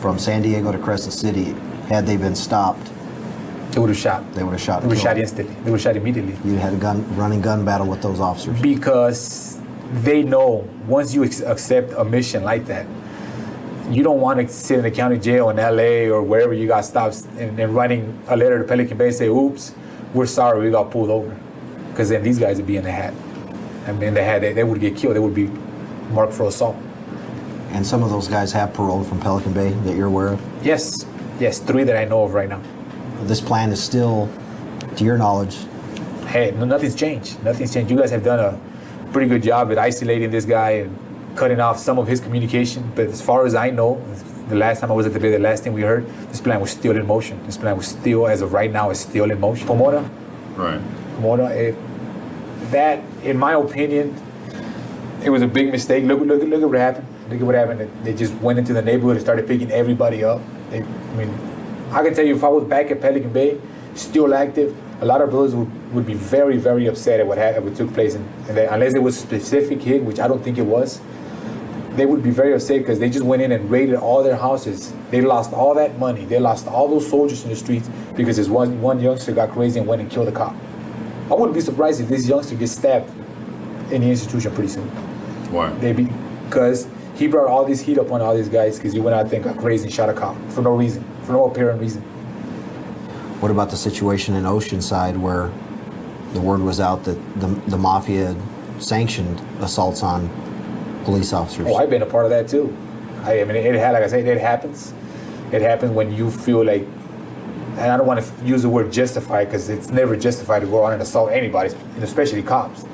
From San Diego to Crescent City, had they been stopped, they would have shot. They would have shot. They would have shot instantly. They would have shot immediately. You had a running gun battle with those officers. Because they know once you accept a mission like that, you don't want to sit in the county jail in LA or wherever you got stopped and writing a letter to Pelican Bay and say, oops, we're sorry, we got pulled over. Because then these guys would be in the hat. I mean, they would get killed. They would be marked for assault. And some of those guys have paroled from Pelican Bay that you're aware of? Yes, 3 that I know of right now. This plan is still, to your knowledge? Hey, nothing's changed. Nothing's changed. You guys have done a pretty good job at isolating this guy and cutting off some of his communication. But as far as I know, the last time I was at the Bay, the last thing we heard, this plan was still in motion. This plan was still, as of right now, is still in motion. Pomona? Right. Pomona, that, in my opinion, it was a big mistake. Look at what happened. Look at what happened. They just went into the neighborhood and started picking everybody up. I can tell you, if I was back at Pelican Bay, still active, a lot of brothers would be very, very upset at what took place. And unless it was a specific hit, which I don't think it was, they would be very upset because they just went in and raided all their houses. They lost all that money. They lost all those soldiers in the streets because this one youngster got crazy and went and killed a cop. I wouldn't be surprised if this youngster gets stabbed in the institution pretty soon. Why? Because he brought all this heat up on all these guys because he went out there and got crazy and shot a cop for no reason, for no apparent reason. What about the situation in Oceanside where the word was out that the Mafia sanctioned assaults on police officers? Oh, I've been a part of that too. Like I said, it happens. It happens when you feel like, and I don't want to use the word justified because it's never justified to go on and assault anybody, especially cops.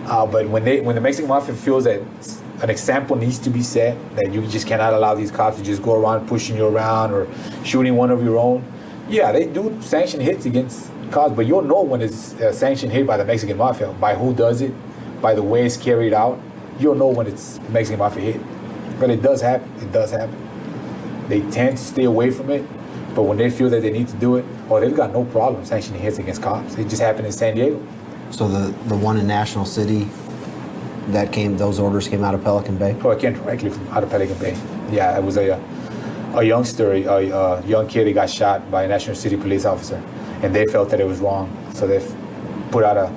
But when the Mexican Mafia feels that an example needs to be set, that you just cannot allow these cops to just go around pushing you around or shooting one of your own. Yeah, they do sanction hits against cops, but you'll know when it's a sanction hit by the Mexican Mafia, by who does it, by the way it's carried out. You'll know when it's Mexican Mafia hit. But it does happen. It does happen. They tend to stay away from it, but when they feel that they need to do it, they've got no problem sanctioning hits against cops. It just happened in San Diego. So the one in National City, those orders came out of Pelican Bay? Oh, it came directly from out of Pelican Bay. Yeah, it was a youngster, a young kid that got shot by a National City police officer, and they felt that it was wrong, so they put out a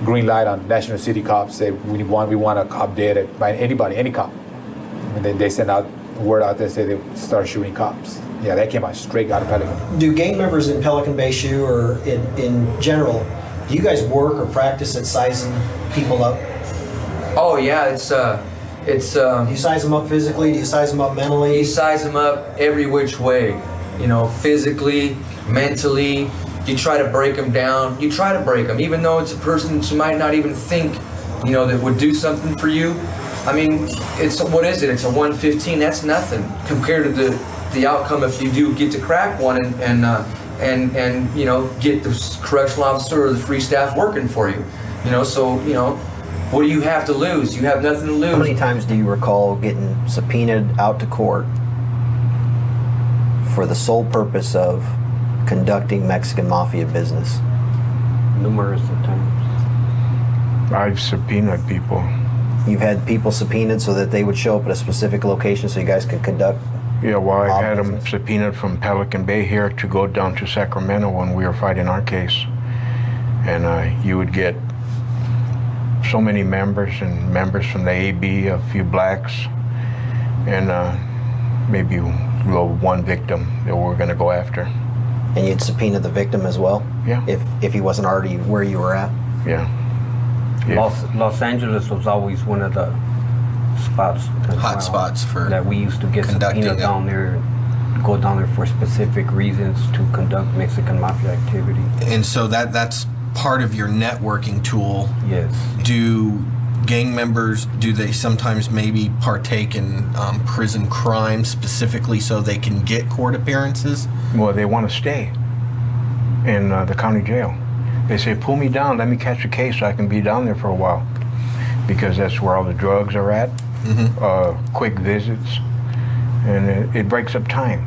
green light on National City cops. Say we want a cop dead by anybody, any cop, and then they sent out word out there say they start shooting cops. Yeah, that came out straight out of Pelican. Do gang members in Pelican Bay shoe or in general, do you guys work or practice at sizing people up? Oh yeah, it's Do you size them up physically? Do you size them up mentally? You size them up every which way, physically, mentally. You try to break them down. You try to break them, even though it's a person that you might not even think, that would do something for you. I mean, what is it? It's a 115. That's nothing compared to the outcome if you do get to crack one and get the correctional officer or the free staff working for you. What do you have to lose? You have nothing to lose. How many times do you recall getting subpoenaed out to court for the sole purpose of conducting Mexican Mafia business? Numerous of times. I've subpoenaed people. You've had people subpoenaed so that they would show up at a specific location so you guys could conduct? Yeah, well, I had them subpoenaed from Pelican Bay here to go down to Sacramento when we were fighting our case. And you would get so many members from the AB, a few blacks, and maybe one victim that we're going to go after. And you'd subpoena the victim as well? Yeah. If he wasn't already where you were at? Yeah. Los Angeles was always one of the spots. Hot spots for that we used to get subpoenaed down there, go down there for specific reasons to conduct Mexican Mafia activity. And so that's part of your networking tool. Yes. Do gang members, do they sometimes maybe partake in prison crimes specifically so they can get court appearances? Well, they want to stay in the county jail. They say, pull me down, let me catch a case so I can be down there for a while. Because that's where all the drugs are at, quick visits, and it breaks up time.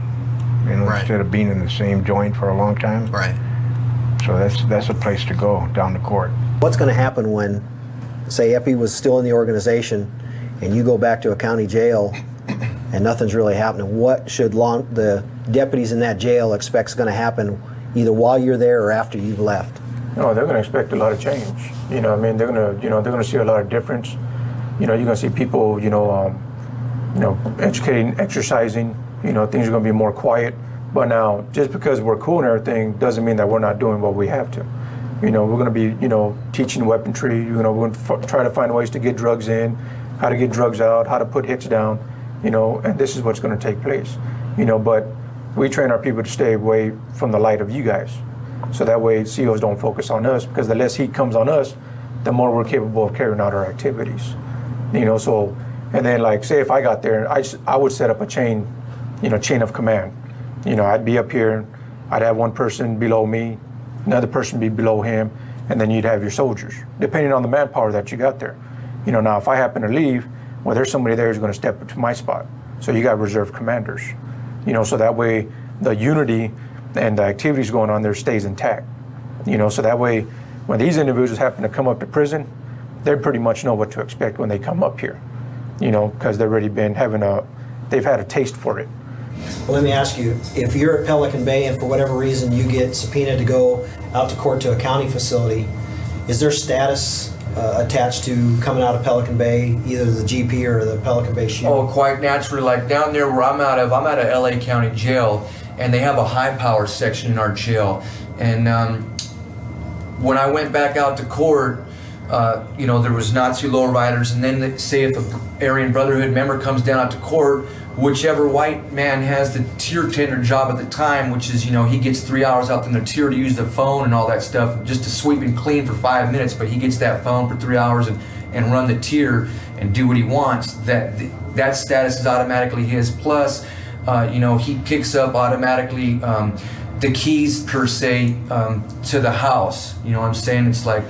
Right. Instead of being in the same joint for a long time. Right. So that's a place to go, down to court. What's going to happen when, say, Epi was still in the organization and you go back to a county jail and nothing's really happening? What should the deputies in that jail expect is going to happen either while you're there or after you've left? No, they're going to expect a lot of change. They're going to see a lot of difference. You're going to see people, educating, exercising. Things are going to be more quiet. But now, just because we're cool and everything doesn't mean that we're not doing what we have to. We're going to be, teaching weaponry. We're going to try to find ways to get drugs in, how to get drugs out, how to put hits down. And this is what's going to take place. But we train our people to stay away from the light of you guys. So that way COs don't focus on us, because the less heat comes on us, the more we're capable of carrying out our activities. And then like, say if I got there, I would set up a chain of command. I'd be up here, I'd have one person below me, another person be below him, and then you'd have your soldiers, depending on the manpower that you got there. Now if I happen to leave, well, there's somebody there who's going to step up to my spot. So you got reserve commanders. So that way the unity and the activities going on there stays intact. So that way when these individuals happen to come up to prison, they pretty much know what to expect when they come up here. Because they've already been they've had a taste for it. Well, let me ask you, if you're at Pelican Bay and for whatever reason you get subpoenaed to go out to court to a county facility, is there status attached to coming out of Pelican Bay, either the GP or the Pelican Bay SHU? Oh, quite naturally. Like down there where I'm out of LA County Jail, and they have a high power section in our jail. And when I went back out to court, there was Nazi lowriders, and then say if an Aryan Brotherhood member comes down out to court, whichever white man has the tier tender job at the time, which is, he gets 3 hours out in the tier to use the phone and all that stuff, just to sweep and clean for 5 minutes, but he gets that phone for 3 hours and run the tier and do what he wants, that status is automatically his. Plus, he picks up automatically the keys, per se, to the house. You know what I'm saying? It's like,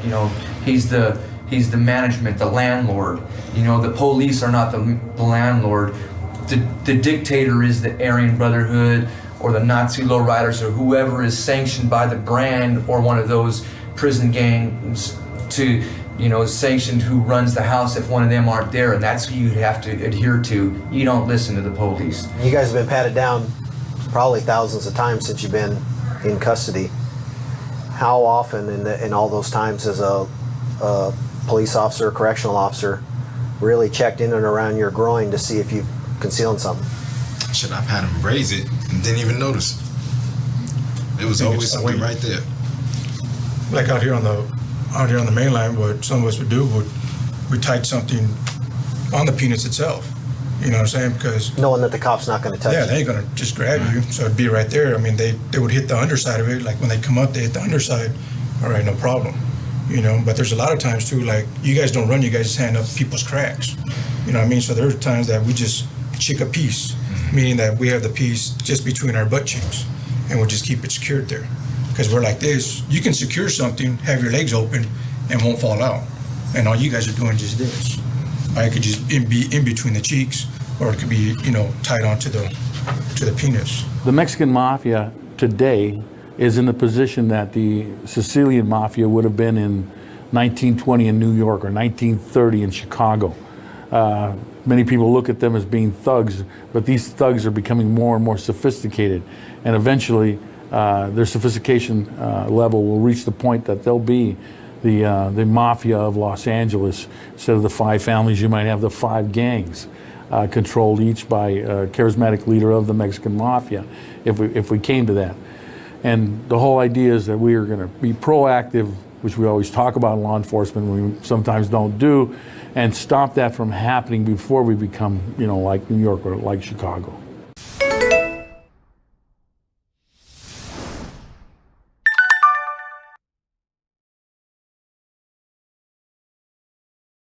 he's the management, the landlord. The police are not the landlord. The dictator is the Aryan Brotherhood or the Nazi lowriders or whoever is sanctioned by the brand or one of those prison gangs to, sanction who runs the house if one of them aren't there, and that's who you have to adhere to. You don't listen to the police. You guys have been patted down probably thousands of times since you've been in custody. How often in all those times has a police officer, or correctional officer, really checked in and around your groin to see if you've concealed something? Shit, I've had him raise it and didn't even notice. It was always something right there. Like out here on the main line, what some of us would do we tied something on the penis itself. You know what I'm saying? Because knowing that the cop's not going to touch you. Yeah, they ain't going to just grab you. So it'd be right there. I mean, they would hit the underside of it. Like when they come up, they hit the underside. All right, no problem. But there's a lot of times too, like you guys don't run, you guys just hand up people's cracks. You know what I mean? So there are times that we just chick a piece, meaning that we have the piece just between our butt cheeks and we'll just keep it secured there. Because we're like this, you can secure something, have your legs open and won't fall out. And all you guys are doing just this. Or it could just be in between the cheeks, or it could be, tied onto the penis. The Mexican Mafia today is in the position that the Sicilian Mafia would have been in 1920 in New York or 1930 in Chicago. Many people look at them as being thugs, but these thugs are becoming more and more sophisticated, and eventually their sophistication level will reach the point that they'll be the Mafia of Los Angeles. Instead of the 5 families, you might have the 5 gangs, controlled each by a charismatic leader of the Mexican Mafia, if we came to that. And the whole idea is that we are going to be proactive, which we always talk about in law enforcement, we sometimes don't do, and stop that from happening before we become, like New York or like Chicago.